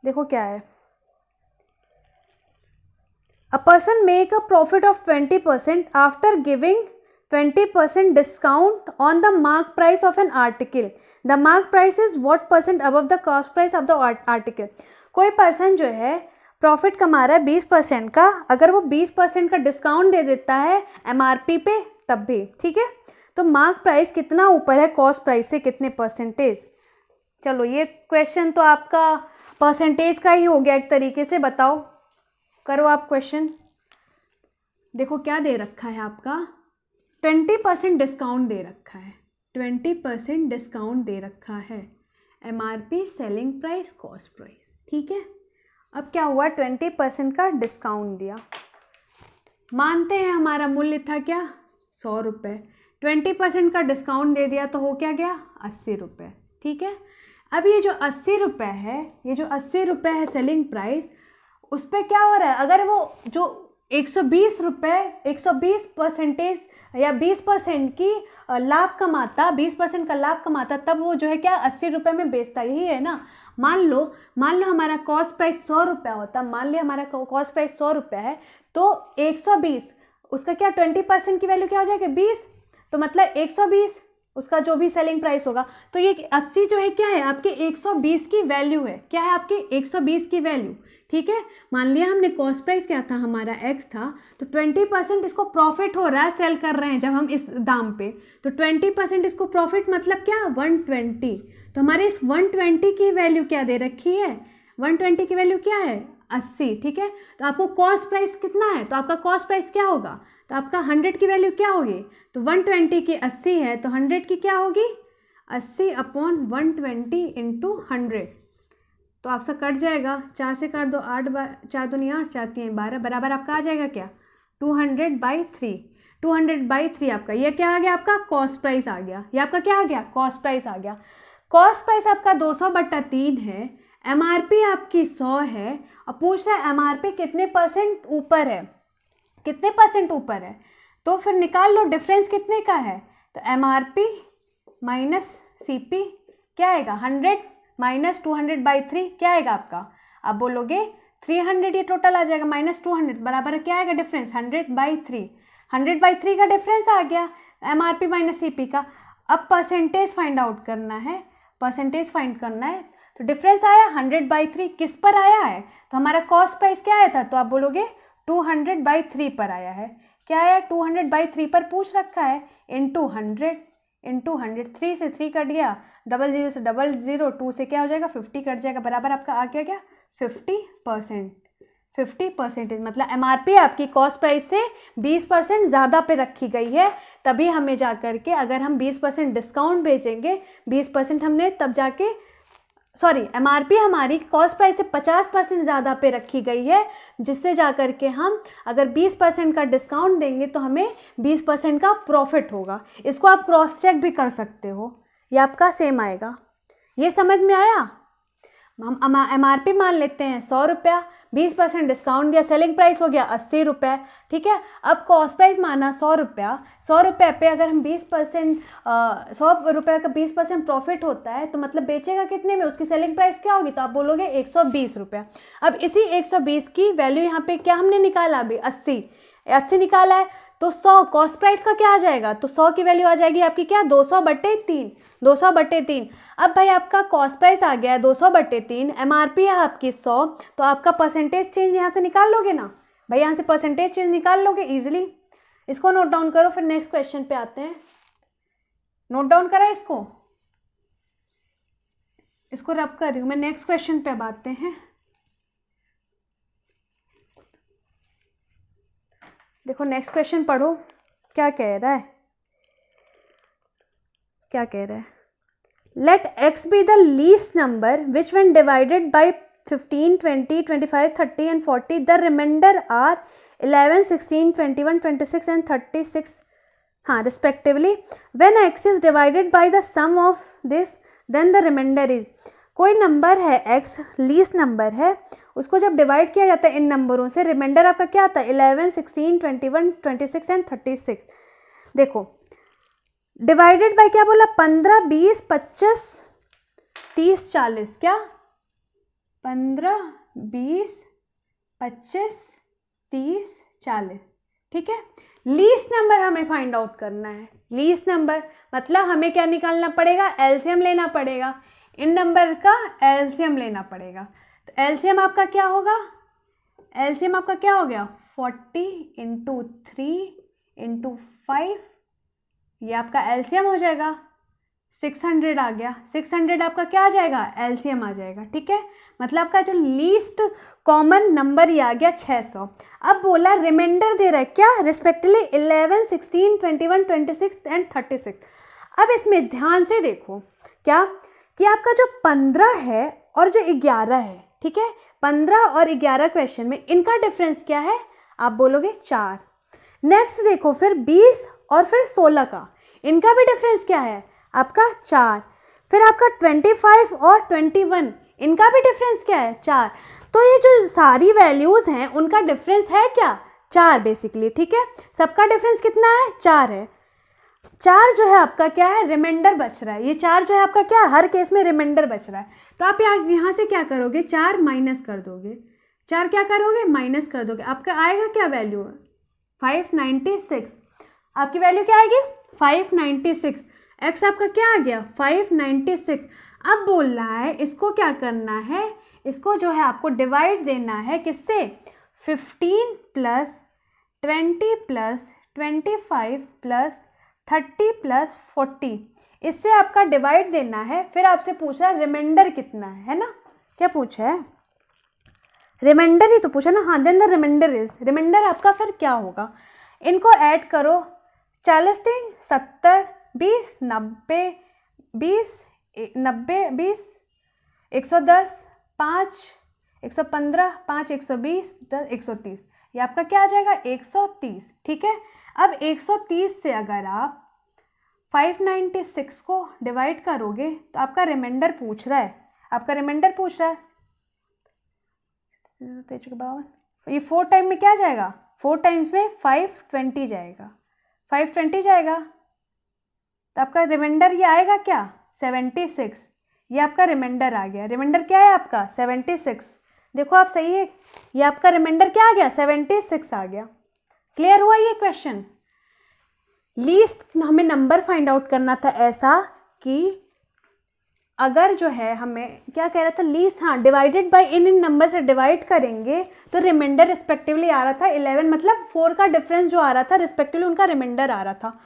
[SPEAKER 1] देखो क्या है, a person make a profit of 20% after giving 20% discount on the mark price of an article, the mark price is what percent above the cost price of the article. कोई person जो है प्रॉफिट कमा रहा है 20% का, अगर वो 20% का डिस्काउंट दे देता है एमआरपी पे तब भी, ठीक है, तो मार्क प्राइस कितना ऊपर है कॉस्ट प्राइस से, कितने परसेंटेज। चलो ये क्वेश्चन तो आपका परसेंटेज का ही हो गया एक तरीके से, बताओ करो आप क्वेश्चन। देखो क्या दे रखा है आपका, 20% डिस्काउंट दे रखा है, 20% डिस्काउंट दे रखा है, MRP, selling price, cost price, ठीक है। अब क्या हुआ, 20% का डिस्काउंट दिया, मानते हैं हमारा मूल्य था क्या 100 रुपये, 20% का डिस्काउंट दे दिया तो हो क्या गया 80 रुपये, ठीक है। अब ये जो 80 रुपये है, ये जो 80 रुपये है सेलिंग प्राइस, उस पर क्या हो रहा है, अगर वो जो 120 रुपये, 120% या 20% की लाभ कमाता, 20% का लाभ कमाता, तब वो जो है क्या 80 रुपये में बेचता, यही है ना। मान लो हमारा कॉस्ट प्राइस 100 रुपया होता, मान लिया हमारा कॉस्ट प्राइस 100 रुपया है, तो 120 उसका क्या 20% की वैल्यू क्या हो जाएगी 20, तो मतलब 120 उसका जो भी सेलिंग प्राइस होगा, तो ये 80 जो है क्या है आपके 120 की वैल्यू है, क्या है आपके 120 की वैल्यू, ठीक है। मान लिया हमने कॉस्ट प्राइस क्या था हमारा x था, तो 20% इसको प्रॉफिट हो रहा है, सेल कर रहे हैं जब हम इस दाम पे, तो 20% इसको प्रॉफिट मतलब क्या 120, तो हमारे इस 120 की वैल्यू क्या दे रखी है, 120 की वैल्यू क्या है 80, ठीक है। तो आपको कॉस्ट प्राइस कितना है, तो आपका कॉस्ट प्राइस क्या होगा, तो आपका 100 की वैल्यू क्या होगी, तो 120 की 80 है, तो 100 की क्या होगी 80/120 × 100, तो आपसे कट जाएगा, 4 से काट दो, 8 4 दूनी 8, 4 3 12, बराबर आपका आ जाएगा क्या 200/3। 200/3 आपका ये क्या आ गया, आपका कॉस्ट प्राइस आ गया। ये आपका क्या आ गया, कॉस्ट प्राइस आ गया। कॉस्ट प्राइस आपका 200/3 है, एमआरपी आपकी 100 है, और पूछ रहा है एमआरपी कितने परसेंट ऊपर है, कितने परसेंट ऊपर है। तो फिर निकाल लो डिफरेंस कितने का है, तो एमआरपी माइनस सीपी क्या आएगा 100 माइनस 200/3 क्या आएगा आपका, आप बोलोगे 300, ये टोटल आ जाएगा माइनस 200 बराबर क्या आएगा डिफरेंस 100/3। 100/3 का डिफरेंस आ गया एमआरपी माइनस सीपी का। अब परसेंटेज फाइंड आउट करना है, परसेंटेज फाइंड करना है। तो डिफरेंस आया 100/3, किस पर आया है, तो हमारा कॉस्ट प्राइस क्या आया था, तो आप बोलोगे 200/3 पर आया है। क्या आया 200/3 पर पूछ रखा है, इंटू 100 इंटू 100, 3 से 3 कट गया, 00 से 00, 2 से क्या हो जाएगा 50 कट जाएगा, बराबर आपका आ गया क्या 50%। 50% मतलब एमआरपी आपकी कॉस्ट प्राइस से 20% ज़्यादा पे रखी गई है, तभी हमें जा करके अगर हम 20% डिस्काउंट बेचेंगे, 20% हमने तब जाके सॉरी एमआरपी हमारी कॉस्ट प्राइस से 50% ज़्यादा पे रखी गई है, जिससे जा करके हम अगर 20% का डिस्काउंट देंगे तो हमें 20% का प्रॉफिट होगा। इसको आप क्रॉस चेक भी कर सकते हो, ये आपका सेम आएगा। ये समझ में आया। हम एमआरपी मान लेते हैं 100 रुपया, 20% डिस्काउंट दिया, सेलिंग प्राइस हो गया 80 रुपये, ठीक है। अब कॉस्ट प्राइस माना 100 रुपया, 100 रुपये पे अगर हम 20% 100 रुपये का 20% प्रॉफिट होता है, तो मतलब बेचेगा कितने में, उसकी सेलिंग प्राइस क्या होगी, तो आप बोलोगे 120 रुपया। अब इसी 120 की वैल्यू यहाँ पे क्या हमने निकाला अभी 80 निकाला है, तो 100 कॉस्ट प्राइस का क्या आ जाएगा, तो 100 की वैल्यू आ जाएगी आपकी क्या 200/3। 200/3। अब भाई आपका कॉस्ट प्राइस आ गया है 200/3, एमआरपी है आपकी 100, तो आपका परसेंटेज चेंज यहाँ से निकाल लोगे ना भाई, यहाँ से परसेंटेज चेंज निकाल लोगे इजीली। इसको नोट डाउन करो, फिर नेक्स्ट क्वेश्चन पे आते हैं। नोट डाउन करा इसको रब कर रही हूँ मैं, नेक्स्ट क्वेश्चन पे अब आते हैं। देखो नेक्स्ट क्वेश्चन पढ़ो, क्या कह रहा है, क्या कह रहा है। Let x be the least number which when divided by 15, 20, 25, 30 and 40 the remainder are 11, 16, 21, 26 and 36 हाँ respectively. When x is divided by the sum of this then the remainder is, कोई नंबर है x लीस्ट नंबर है, उसको जब divide किया जाता है इन नंबरों से, रिमाइंडर आपका क्या आता है 11, 16, 21, 26 एंड 36। देखो डिवाइडेड बाय क्या बोला 15, 20, 25, 30, 40, क्या 15, 20, 25, 30, 40, ठीक है। लीस्ट नंबर हमें फाइंड आउट करना है। लीस्ट नंबर मतलब हमें क्या निकालना पड़ेगा, एलसीएम लेना पड़ेगा, इन नंबर का एलसीएम लेना पड़ेगा। तो एलसीएम आपका क्या होगा, एलसीएम आपका क्या हो गया 40 × 3 × 5, ये आपका एलसीएम हो जाएगा 600 आ गया। 600 आपका क्या आ जाएगा, एलसीएम आ जाएगा, ठीक है। मतलब आपका जो लीस्ट कॉमन नंबर ये आ गया 600। अब बोला रिमाइंडर दे रहा है क्या, रिस्पेक्टिवली 11, 16, 21, 26 एंड 36। अब इसमें ध्यान से देखो क्या कि आपका जो 15 है और जो 11 है, ठीक है, 15 और 11 क्वेश्चन में इनका डिफरेंस क्या है, आप बोलोगे 4। नेक्स्ट देखो फिर 20 और फिर 16 का, इनका भी डिफरेंस क्या है आपका 4। फिर आपका 25 और 21, इनका भी डिफरेंस क्या है 4। तो ये जो सारी वैल्यूज हैं उनका डिफरेंस है क्या 4 बेसिकली, ठीक है। सबका डिफरेंस कितना है 4 है। 4 जो है आपका क्या है रिमाइंडर बच रहा है, ये 4 जो है आपका क्या है हर केस में रिमाइंडर बच रहा है। तो आप यहाँ से क्या करोगे 4 माइनस कर दोगे, 4 क्या करोगे माइनस कर दोगे, आपका आएगा क्या वैल्यू 596। आपकी वैल्यू क्या आएगी 596। एक्स आपका क्या आ गया 596। अब बोल रहा है इसको क्या करना है, इसको जो है आपको डिवाइड देना है किससे 15 + 20 + 25 + 30 + 40, इससे आपका डिवाइड देना है। फिर आपसे पूछा है रिमाइंडर कितना है ना, क्या पूछा है रिमाइंडर ही तो पूछा ना, हाँ then the remainder is, remainder आपका फिर क्या होगा, इनको ऐड करो 40, 3, 70, 20, 90, 20, 90, 20, 110, 5 115, 5 120, 10 130, ये आपका क्या आ जाएगा 130। ठीक है, अब 130 से अगर आप 596 को डिवाइड करोगे तो आपका रिमाइंडर पूछ रहा है, आपका रिमाइंडर पूछ रहा है, ये 4 टाइम में क्या जाएगा, 4 टाइम्स में 520 जाएगा, 520 जाएगा, तो आपका रिमाइंडर ये आएगा क्या 76। ये आपका रिमाइंडर आ गया, रिमाइंडर क्या है आपका 76। देखो आप सही है, ये आपका रिमाइंडर क्या आ गया 76 आ गया। क्लियर हुआ ये क्वेश्चन। लीस्ट हमें नंबर फाइंड आउट करना था ऐसा कि अगर जो है हमें क्या कह रहा था लीस्ट, हाँ डिवाइडेड बाय इन नंबर से डिवाइड करेंगे तो रिमाइंडर रिस्पेक्टिवली आ रहा था 11, मतलब 4 का डिफरेंस जो आ रहा था रिस्पेक्टिवली उनका रिमाइंडर आ रहा था।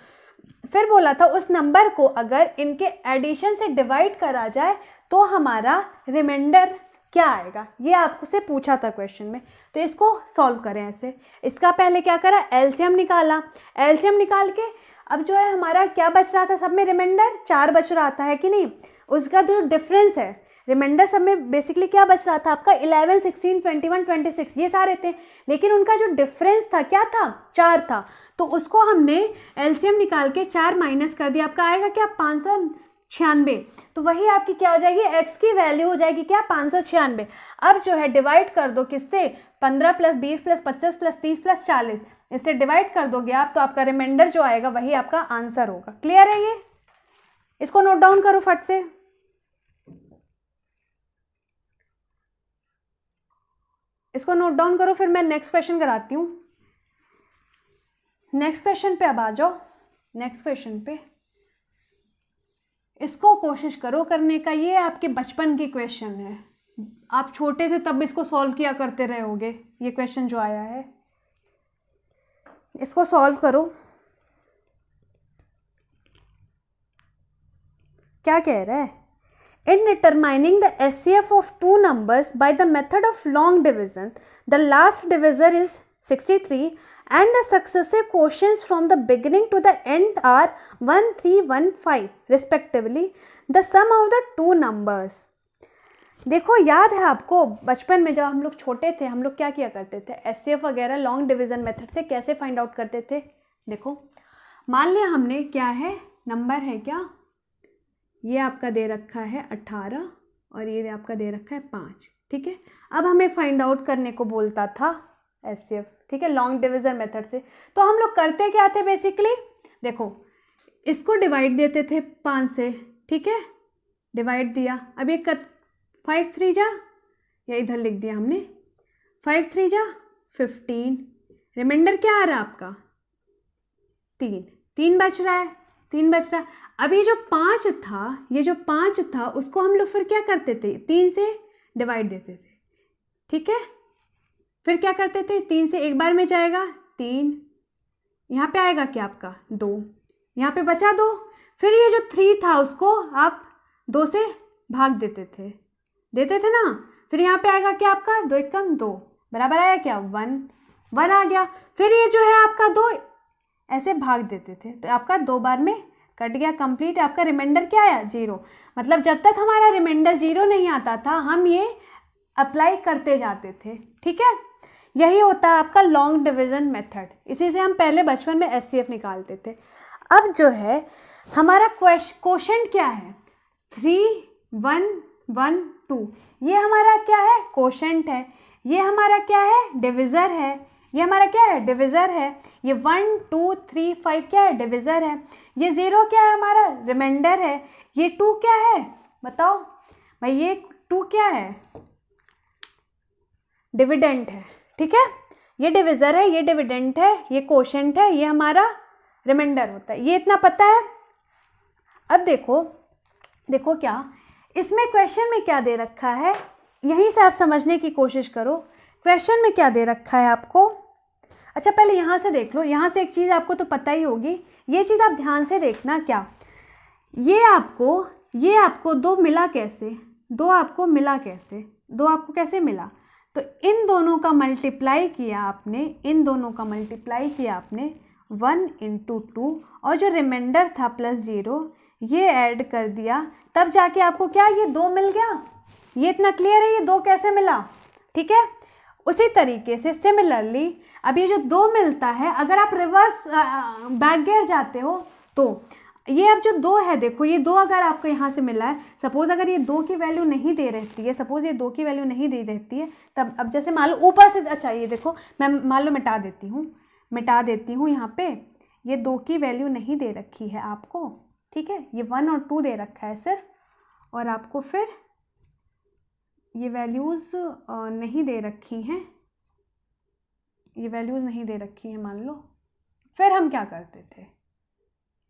[SPEAKER 1] फिर बोला था उस नंबर को अगर इनके एडिशन से डिवाइड करा जाए तो हमारा रिमाइंडर क्या आएगा, ये आपसे पूछा था क्वेश्चन में। तो इसको सॉल्व करें ऐसे, इसका पहले क्या करा एलसीएम निकाला, एलसीएम निकाल के अब जो है हमारा क्या बच रहा था सब में रिमाइंडर 4 बच रहा था, है कि नहीं, उसका जो डिफरेंस है रिमाइंडर सब में बेसिकली क्या बच रहा था आपका 11, 16, 21, 26 ये सारे थे, लेकिन उनका जो डिफरेंस था क्या था 4 था, तो उसको हमने एलसीएम निकाल के 4 माइनस कर दिया, आपका आएगा क्या 596। तो वही आपकी क्या हो जाएगी x की वैल्यू हो जाएगी क्या 596। अब जो है डिवाइड कर दो किससे 15 + 20 + 25 + 30 + 40, इससे डिवाइड कर दोगे आप तो आपका रिमाइंडर जो आएगा वही आपका आंसर होगा। क्लियर है ये, इसको नोट डाउन करो फट से। इसको नोट डाउन करो, फिर मैं नेक्स्ट क्वेश्चन कराती हूँ। नेक्स्ट क्वेश्चन पे अब आ जाओ, नेक्स्ट क्वेश्चन पे इसको कोशिश करो करने का, ये आपके बचपन की क्वेश्चन है, आप छोटे थे तब इसको सॉल्व किया करते रहे होगे। ये क्वेश्चन जो आया है इसको सॉल्व करो। क्या कह रहा है, in determining the SCF of two numbers by the method of long division, the last divisor is 63 and the successive quotients from the beginning to the end are 1, 3, 1, 5 respectively, the sum of the two numbers। देखो याद है आपको बचपन में जब हम लोग छोटे थे हम लोग क्या किया करते थे, SCF वगैरह लॉन्ग डिवीजन मेथड से कैसे फाइंड आउट करते थे। देखो मान लिया हमने क्या है नंबर है क्या, ये आपका दे रखा है 18 और ये आपका दे रखा है 5, ठीक है। अब हमें फाइंड आउट करने को बोलता था एचसीएफ, ठीक है, लॉन्ग डिवीजन मेथड से। तो हम लोग करते क्या थे बेसिकली, देखो इसको डिवाइड देते थे 5 से, ठीक है, डिवाइड दिया, अब ये 5 3 जा, या इधर लिख दिया हमने 5 3 जा 15, रिमाइंडर क्या आ रहा है आपका 3 बच रहा है, 3 बच रहा है। अब ये जो 5 था, ये जो 5 था उसको हम लोग फिर क्या करते थे 3 से डिवाइड देते थे, ठीक है, फिर क्या करते थे 3 से एक बार में जाएगा 3, यहाँ पे आएगा क्या आपका 2, यहाँ पे बचा 2, फिर ये जो 3 था उसको आप 2 से भाग देते थे ना, फिर यहाँ पे आएगा क्या आपका 2 एकम 2 बराबर आया क्या 1 आ गया, फिर ये जो है आपका 2 ऐसे भाग देते थे तो आपका 2 बार में कट गया कंप्लीट, आपका रिमाइंडर क्या आया 0। मतलब जब तक हमारा रिमाइंडर 0 नहीं आता था हम ये अप्लाई करते जाते थे, ठीक है। यही होता है आपका लॉन्ग डिवीजन मेथड, इसी से हम पहले बचपन में एचसीएफ निकालते थे। अब जो है हमारा क्वोशेंट क्या है 3 1 1 2, ये हमारा क्या है क्वोशेंट है, ये हमारा क्या है डिविज़र है, ये हमारा क्या है डिविज़र है, ये 1 2 3 5 क्या है डिविज़र है, ये 0 क्या है हमारा रिमाइंडर है, ये 2 क्या है बताओ भाई, ये 2 क्या है डिविडेंड है, ठीक है, ये डिविज़र है, ये डिविडेंड है, ये क्वोशेंट है, ये हमारा रिमाइंडर होता है, ये इतना पता है। अब देखो क्या इसमें क्वेश्चन में क्या दे रखा है, यहीं से आप समझने की कोशिश करो क्वेश्चन में क्या दे रखा है आपको। अच्छा पहले यहाँ से देख लो, यहाँ से एक चीज़ आपको तो पता ही होगी, ये चीज़ आप ध्यान से देखना, क्या ये आपको 2 मिला कैसे, 2 आपको मिला कैसे, 2 आपको कैसे मिला, तो इन दोनों का मल्टीप्लाई किया आपने, इन दोनों का मल्टीप्लाई किया आपने 1 × 2 और जो रिमाइंडर था +0 ये ऐड कर दिया, तब जाके आपको क्या ये 2 मिल गया, ये इतना क्लियर है, ये 2 कैसे मिला, ठीक है। उसी तरीके से सिमिलरली अब ये जो 2 मिलता है, अगर आप रिवर्स बैक गियर जाते हो तो ये अब जो 2 है, देखो ये 2 अगर आपको यहाँ से मिला है, सपोज अगर ये 2 की वैल्यू नहीं दे रहती है, सपोज ये 2 की वैल्यू नहीं दे रहती है, तब अब जैसे मान लो ऊपर से, अच्छा ये देखो मैं मान लो मिटा देती हूँ यहाँ पे, ये 2 की वैल्यू नहीं दे रखी है आपको, ठीक है, ये 1 और 2 दे रखा है सिर्फ, और आपको फिर ये वैल्यूज़ नहीं दे रखी हैं, ये वैल्यूज़ नहीं दे रखी हैं मान लो, फिर हम क्या करते थे,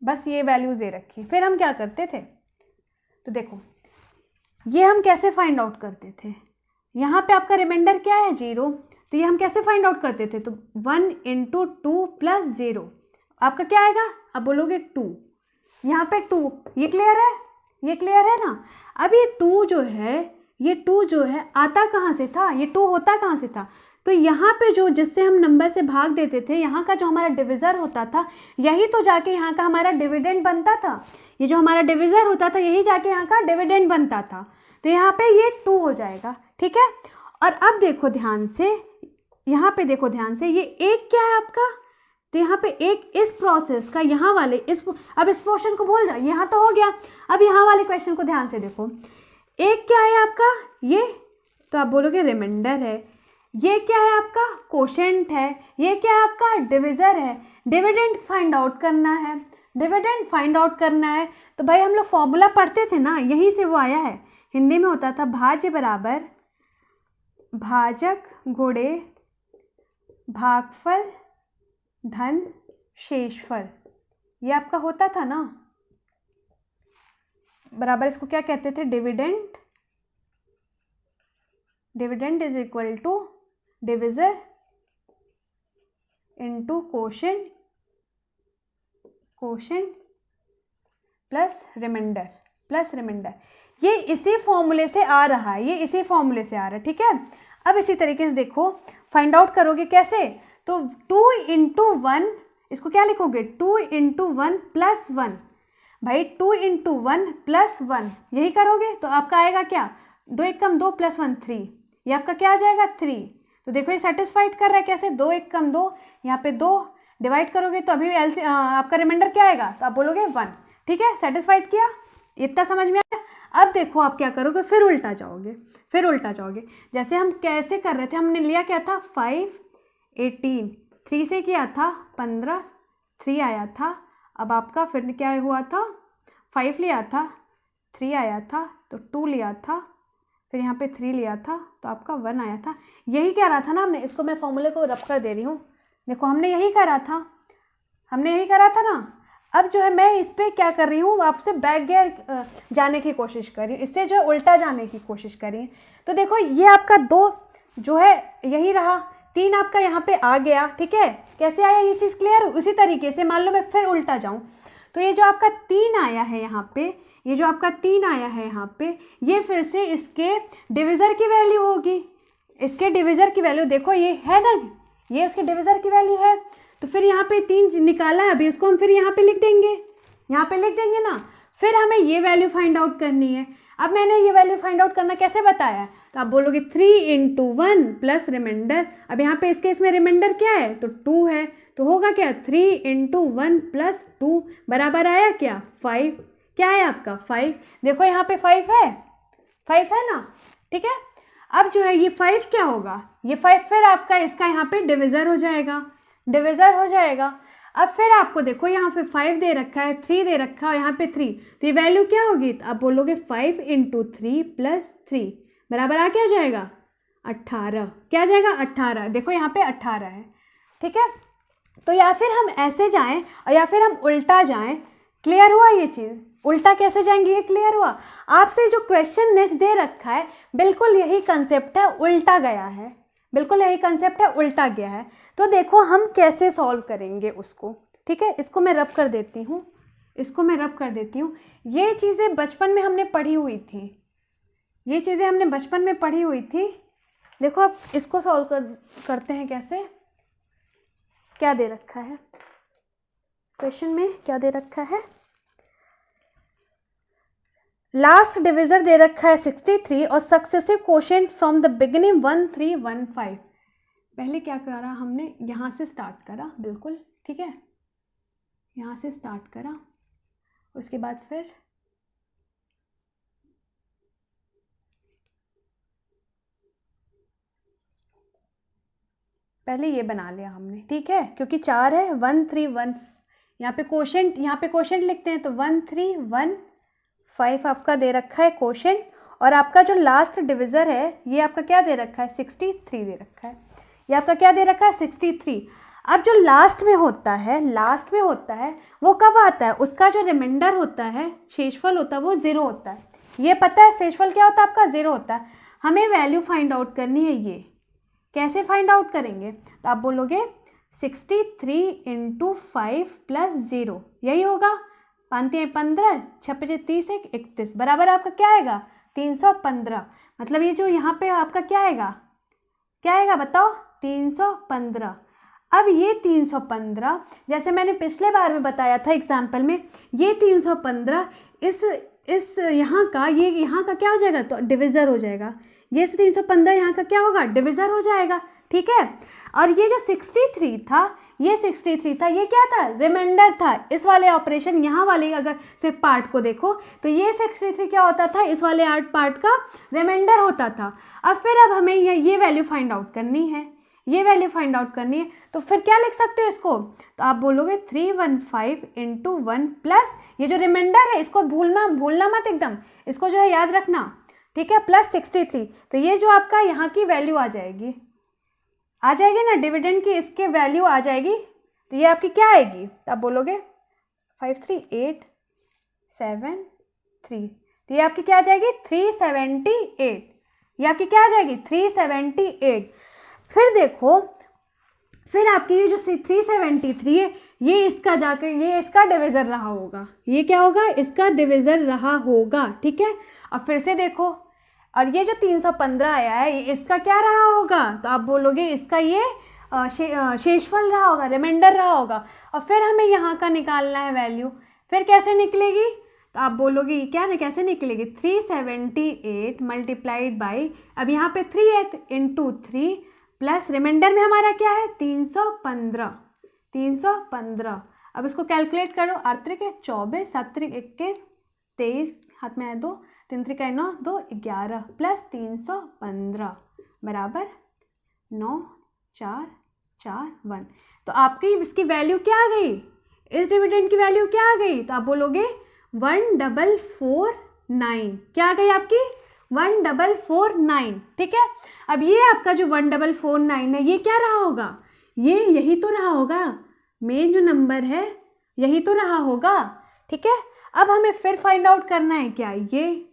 [SPEAKER 1] बस ये वैल्यूज़ दे रखी, फिर हम क्या करते थे, तो देखो ये हम कैसे फाइंड आउट करते थे, यहाँ पे आपका रिमाइंडर क्या है 0, तो ये हम कैसे फाइंड आउट करते थे, तो 1 × 2 + 0 आपका क्या आएगा, अब बोलोगे 2, यहाँ पे 2, ये क्लियर है, ये क्लियर है ना। अब ये 2 जो है, ये 2 जो है आता कहाँ से था, ये 2 होता कहाँ से था, तो यहाँ पे जो जिससे हम नंबर से भाग देते थे, यहाँ का जो हमारा डिविज़र होता था, यही तो जाके यहाँ का हमारा डिविडेंड बनता था, ये जो हमारा डिविज़र होता था यही जाके यहाँ का डिविडेंड बनता था, तो यहाँ पे ये 2 हो जाएगा, ठीक है। और अब देखो ध्यान से, यहाँ पे देखो ध्यान से, ये एक क्या है आपका, तो यहाँ पे एक इस प्रोसेस का, यहाँ वाले अब इस पोर्शन को भूल जाओ, यहाँ तो हो गया, अब यहाँ वाले क्वेश्चन को ध्यान से देखो, एक क्या है आपका ये, तो आप बोलोगे रिमाइंडर है, ये क्या है आपका कोशेंट है, ये क्या है आपका डिविज़र है, डिविडेंड फाइंड आउट करना है, डिविडेंड फाइंड आउट करना है, तो भाई हम लोग फॉर्मूला पढ़ते थे ना, यहीं से वो आया है, हिंदी में होता था भाज्य बराबर भाजक गुणे भागफल धन शेषफल, ये आपका होता था ना, बराबर इसको क्या कहते थे, dividend, dividend is equal to divisor into quotient, quotient plus remainder, ये इसी फॉर्मूले से आ रहा है, ये इसी फॉर्मूले से आ रहा है, ठीक है। अब इसी तरीके से देखो फाइंड आउट करोगे कैसे, तो 2 × 1, इसको क्या लिखोगे 2 × 1 + 1, भाई 2 × 1 + 1 यही करोगे तो आपका आएगा क्या, 2 × 2 + 1 3, ये आपका क्या आ जाएगा 3, तो देखो ये सेटिस्फाइड कर रहा है कैसे, 2 × 2, यहाँ पे 2 डिवाइड करोगे तो अभी आपका रिमाइंडर क्या आएगा, तो आप बोलोगे 1, ठीक है, सेटिस्फाइड किया, इतना समझ में आया। अब देखो आप क्या करोगे, फिर उल्टा जाओगे, जैसे हम कैसे कर रहे थे, हमने लिया क्या था 5 18, 3 से किया था 15, 3 आया था, अब आपका फिर क्या हुआ था, 5 लिया था, 3 आया था, तो 2 लिया था, फिर यहाँ पे 3 लिया था, तो आपका 1 आया था, यही कह रहा था ना हमने, इसको मैं फॉर्मूले को रब कर दे रही हूँ, देखो हमने यही करा था, ना। अब जो है मैं इस पर क्या कर रही हूँ, आपसे बैक गियर जाने की कोशिश कर रही हूँ, इससे जो है उल्टा जाने की कोशिश कर रही है, तो देखो ये आपका 2 जो है यही रहा, 3 आपका यहाँ पे आ गया, ठीक है, कैसे आया ये चीज़ क्लियर, उसी तरीके से मान लो मैं फिर उल्टा जाऊँ, तो ये जो आपका 3 आया है यहाँ पे, ये जो आपका 3 आया है यहाँ पे, ये फिर से इसके डिविज़र की वैल्यू होगी, इसके डिविज़र की वैल्यू देखो ये है ना, ये उसके डिविज़र की वैल्यू है, तो फिर यहाँ पे 3 निकाला है, अभी उसको हम फिर यहाँ पे लिख देंगे, ना, फिर हमें ये वैल्यू फाइंड आउट करनी है। अब मैंने ये वैल्यू फाइंड आउट करना कैसे बताया, तो आप बोलोगे 3 × 1 + रिमाइंडर, अब यहाँ पे इसके इसमें रिमाइंडर क्या है, तो 2 है, तो होगा क्या 3 × 1 + 2 बराबर आया क्या 5, क्या है आपका 5, देखो यहाँ पे 5 है ना, ठीक है। अब जो है ये 5 क्या होगा, ये 5 फिर आपका इसका यहाँ पे डिविज़र हो जाएगा, अब फिर आपको देखो यहाँ पे 5 दे रखा है, 3 दे रखा है, यहाँ पे 3, तो ये वैल्यू क्या होगी, तो आप बोलोगे 5 × 3 + 3 बराबर आ क्या जाएगा 18, क्या आ जाएगा 18, देखो यहाँ पे 18 है, ठीक है। तो या फिर हम ऐसे जाएं और या फिर हम उल्टा जाएं, क्लियर हुआ ये चीज़, उल्टा कैसे जाएंगे ये क्लियर हुआ। आपसे जो क्वेश्चन नेक्स्ट दे रखा है बिल्कुल यही कंसेप्ट है, उल्टा गया है, बिल्कुल यही कंसेप्ट है, उल्टा गया है। तो देखो हम कैसे सॉल्व करेंगे उसको, ठीक है। इसको मैं रब कर देती हूँ, ये चीज़ें बचपन में हमने पढ़ी हुई थी, देखो अब इसको सॉल्व करते हैं कैसे, क्या दे रखा है क्वेश्चन में, क्या दे रखा है, लास्ट डिविजर दे रखा है 63 और successive quotient from the beginning 1315। पहले क्या करा हमने, यहाँ से स्टार्ट करा, बिल्कुल ठीक है, यहाँ से स्टार्ट करा, उसके बाद फिर पहले ये बना लिया हमने, ठीक है, क्योंकि 4 है, 131 यहाँ पे क्वोशिएंट लिखते हैं, तो 1315 आपका दे रखा है क्वोशिएंट, और आपका जो लास्ट डिविज़र है ये आपका क्या दे रखा है, 63 दे रखा है, ये आपका क्या दे रखा है, 63। अब जो लास्ट में होता है वो कब आता है, उसका जो रिमाइंडर होता है, शेषफल होता है, वो 0 होता है। ये पता है शेषफल क्या होता है आपका, 0 होता है। हमें वैल्यू फाइंड आउट करनी है, ये कैसे फाइंड आउट करेंगे, तो आप बोलोगे 63 × 5 + 0, यही होगा, 5 × 15, 6 × 30, 31, बराबर आपका क्या आएगा, 315। मतलब ये जो यहाँ पे आपका क्या आएगा बताओ, 315। अब ये 315 जैसे मैंने पिछले बार में बताया था एग्जाम्पल में, ये 315 इस यहाँ का, ये यहाँ का क्या हो जाएगा, तो डिविज़र हो जाएगा, ये 315 यहाँ का क्या होगा, डिविज़र हो जाएगा, ठीक है। और ये जो 63 था, ये क्या था, रिमाइंडर था। इस वाले ऑपरेशन यहाँ वाले अगर सिर्फ पार्ट को देखो तो ये 63 क्या होता था, इस वाले पार्ट का रिमाइंडर होता था। अब हमें ये वैल्यू फाइंड आउट करनी है, तो फिर क्या लिख सकते हो इसको, तो आप बोलोगे 315 × 1 प्लस ये जो रिमाइंडर है इसको भूलना मत एकदम, इसको जो है याद रखना, ठीक है, प्लस 63। तो ये जो आपका यहाँ की वैल्यू आ जाएगी ना डिविडेंड की, इसके वैल्यू आ जाएगी, तो ये आपकी क्या आएगी, तो आप बोलोगे 53873, तो ये आपकी क्या आ जाएगी, 378, ये आपकी क्या आ जाएगी, 378। फिर देखो, फिर आपकी ये जो 373 है, ये इसका जाकर ये इसका डिविज़र रहा होगा, ये क्या होगा, इसका डिविज़र रहा होगा, ठीक है। अब फिर से देखो, और ये जो 315 आया है, ये इसका क्या रहा होगा, तो आप बोलोगे इसका ये शेषफल रहा होगा, रिमाइंडर रहा होगा। और फिर हमें यहाँ का निकालना है वैल्यू, फिर कैसे निकलेगी, तो आप बोलोगे कैसे निकलेगी, 378 मल्टीप्लाइड बाई, अब यहाँ पे 3 है तो इंटू 3 प्लस रिमाइंडर में हमारा क्या है, 315। अब इसको कैलकुलेट करो, 8 × 24, 7 × 21, 23, हाथ में है 2, 3 × 9, 2 11 प्लस 315 बराबर 9441। तो आपकी इसकी वैल्यू क्या आ गई, इस डिविडेंड की वैल्यू क्या आ गई, तो आप बोलोगे 1449, क्या आ गई आपकी, 1449, ठीक है। अब ये आपका जो 1449 है, ये क्या रहा होगा, ये यही तो रहा होगा, मेन जो नंबर है यही तो रहा होगा, ठीक है। अब हमें फिर फाइंड आउट करना है क्या, ये,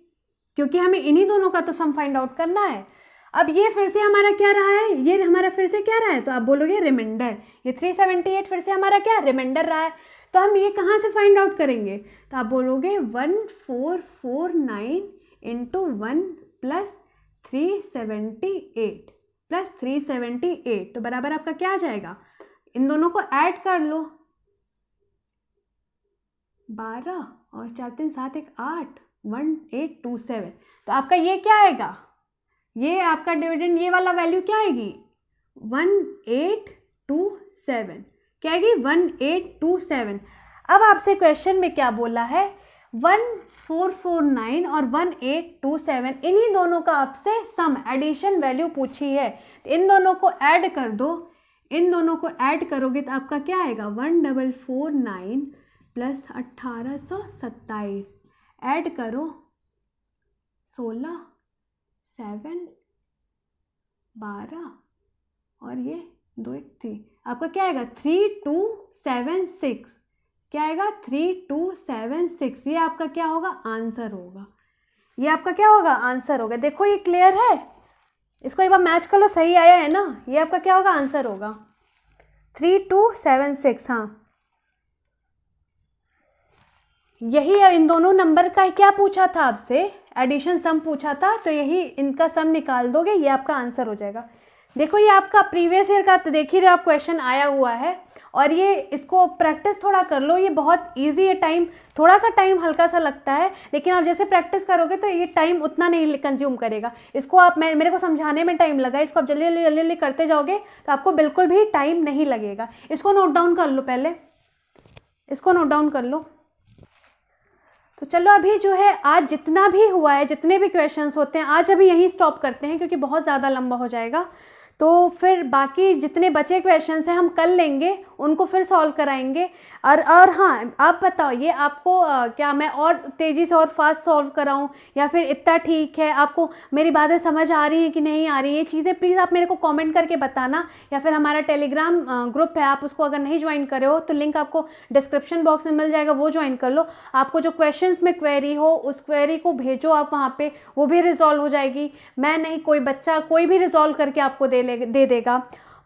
[SPEAKER 1] क्योंकि हमें इन्हीं दोनों का तो सम फाइंड आउट करना है। अब ये फिर से हमारा क्या रहा है, ये हमारा फिर से क्या रहा है, तो आप बोलोगे रिमाइंडर, ये 378 फिर से हमारा क्या रिमाइंडर रहा है, तो हम ये कहाँ से फाइंड आउट करेंगे, तो आप बोलोगे 1449 × 1 प्लस 378 तो बराबर आपका क्या आ जाएगा, इन दोनों को ऐड कर लो, 12 और 4 3 7 1 8, 1827। तो आपका ये क्या आएगा, ये आपका डिविडेंड, ये वाला वैल्यू क्या आएगी, 1827, क्या आएगी, 1827। अब आपसे क्वेश्चन में क्या बोला है, 1449 और 1827, इन्हीं दोनों का आपसे सम एडिशन वैल्यू पूछी है, तो इन दोनों को ऐड कर दो, इन दोनों को ऐड करोगे तो आपका क्या आएगा, 1449 प्लस 1827, ऐड करो 16 7 12 और ये 2 1 3, आपका क्या आएगा 3276, क्या आएगा 3276, ये आपका क्या होगा, आंसर होगा, ये आपका क्या होगा, आंसर होगा। देखो ये क्लियर है, इसको एक बार मैच कर लो, सही आया है ना, ये आपका क्या होगा, आंसर होगा 3276। हाँ, यही इन दोनों नंबर का क्या पूछा था आपसे, एडिशन सम पूछा था, तो यही इनका सम निकाल दोगे, ये आपका आंसर हो जाएगा। देखो ये आपका प्रीवियस ईयर का तो देख ही रहे हो आप, क्वेश्चन आया हुआ है, और ये इसको प्रैक्टिस थोड़ा कर लो, ये बहुत इजी है। टाइम थोड़ा सा टाइम हल्का सा लगता है, लेकिन आप जैसे प्रैक्टिस करोगे तो ये टाइम उतना नहीं कंज्यूम करेगा। इसको आप मेरे को समझाने में टाइम लगा, इसको आप जल्दी जल्दी जल्दी जल्दी करते जाओगे तो आपको बिल्कुल भी टाइम नहीं लगेगा। इसको नोट डाउन कर लो, पहले इसको नोट डाउन कर लो। तो चलो अभी जो है आज जितना भी हुआ है, जितने भी क्वेश्चंस होते हैं आज अभी यहीं स्टॉप करते हैं, क्योंकि बहुत ज़्यादा लंबा हो जाएगा। तो फिर बाकी जितने बचे क्वेश्चंस हैं हम कल लेंगे, उनको फिर सॉल्व कराएंगे। और हाँ, आप बताओ ये आपको क्या मैं और तेज़ी से और फास्ट सॉल्व कराऊं, या फिर इतना ठीक है? आपको मेरी बातें समझ आ रही हैं कि नहीं आ रही? ये चीज़ें प्लीज़ आप मेरे को कमेंट करके बताना, या फिर हमारा टेलीग्राम ग्रुप है, आप उसको अगर नहीं ज्वाइन करे हो तो लिंक आपको डिस्क्रिप्शन बॉक्स में मिल जाएगा, वो ज्वाइन कर लो। आपको जो क्वेश्चंस में क्वेरी हो उस क्वेरी को भेजो आप वहाँ पे, वो भी रिजॉल्व हो जाएगी। मैं नहीं, कोई बच्चा कोई भी रिजॉल्व करके आपको दे देगा।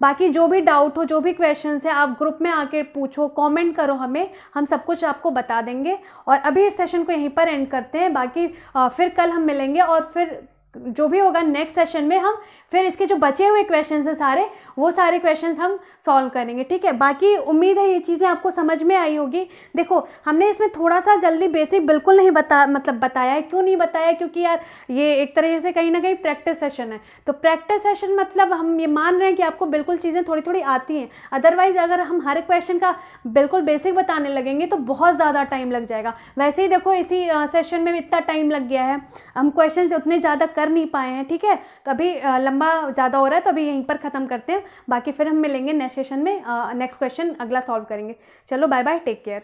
[SPEAKER 1] बाकी जो भी डाउट हो, जो भी क्वेश्चंस है, आप ग्रुप में आके पूछो, कमेंट करो हमें, हम सब कुछ आपको बता देंगे। और अभी इस सेशन को यहीं पर एंड करते हैं, बाकी फिर कल हम मिलेंगे, और फिर जो भी होगा नेक्स्ट सेशन में हम फिर इसके जो बचे हुए क्वेश्चंस हैं सारे, वो सारे क्वेश्चंस हम सॉल्व करेंगे, ठीक है? बाकी उम्मीद है ये चीज़ें आपको समझ में आई होगी। देखो हमने इसमें थोड़ा सा जल्दी बेसिक बिल्कुल नहीं बताया है। क्यों नहीं बताया? क्योंकि यार ये एक तरह से कहीं ना कहीं प्रैक्टिस सेशन है, तो प्रैक्टिस सेशन मतलब हम ये मान रहे हैं कि आपको बिल्कुल चीज़ें थोड़ी थोड़ी आती हैं। अदरवाइज अगर हम हर क्वेश्चन का बिल्कुल बेसिक बताने लगेंगे तो बहुत ज़्यादा टाइम लग जाएगा। वैसे ही देखो इसी सेशन में इतना टाइम लग गया है, हम क्वेश्चन उतने ज़्यादा कर नहीं पाए हैं, ठीक है? तो अभी लंबा ज़्यादा हो रहा है, तो अभी यहीं पर ख़त्म करते हैं। बाकी फिर हम मिलेंगे नेक्स्ट सेशन में, नेक्स्ट क्वेश्चन अगला सॉल्व करेंगे। चलो बाय बाय, टेक केयर।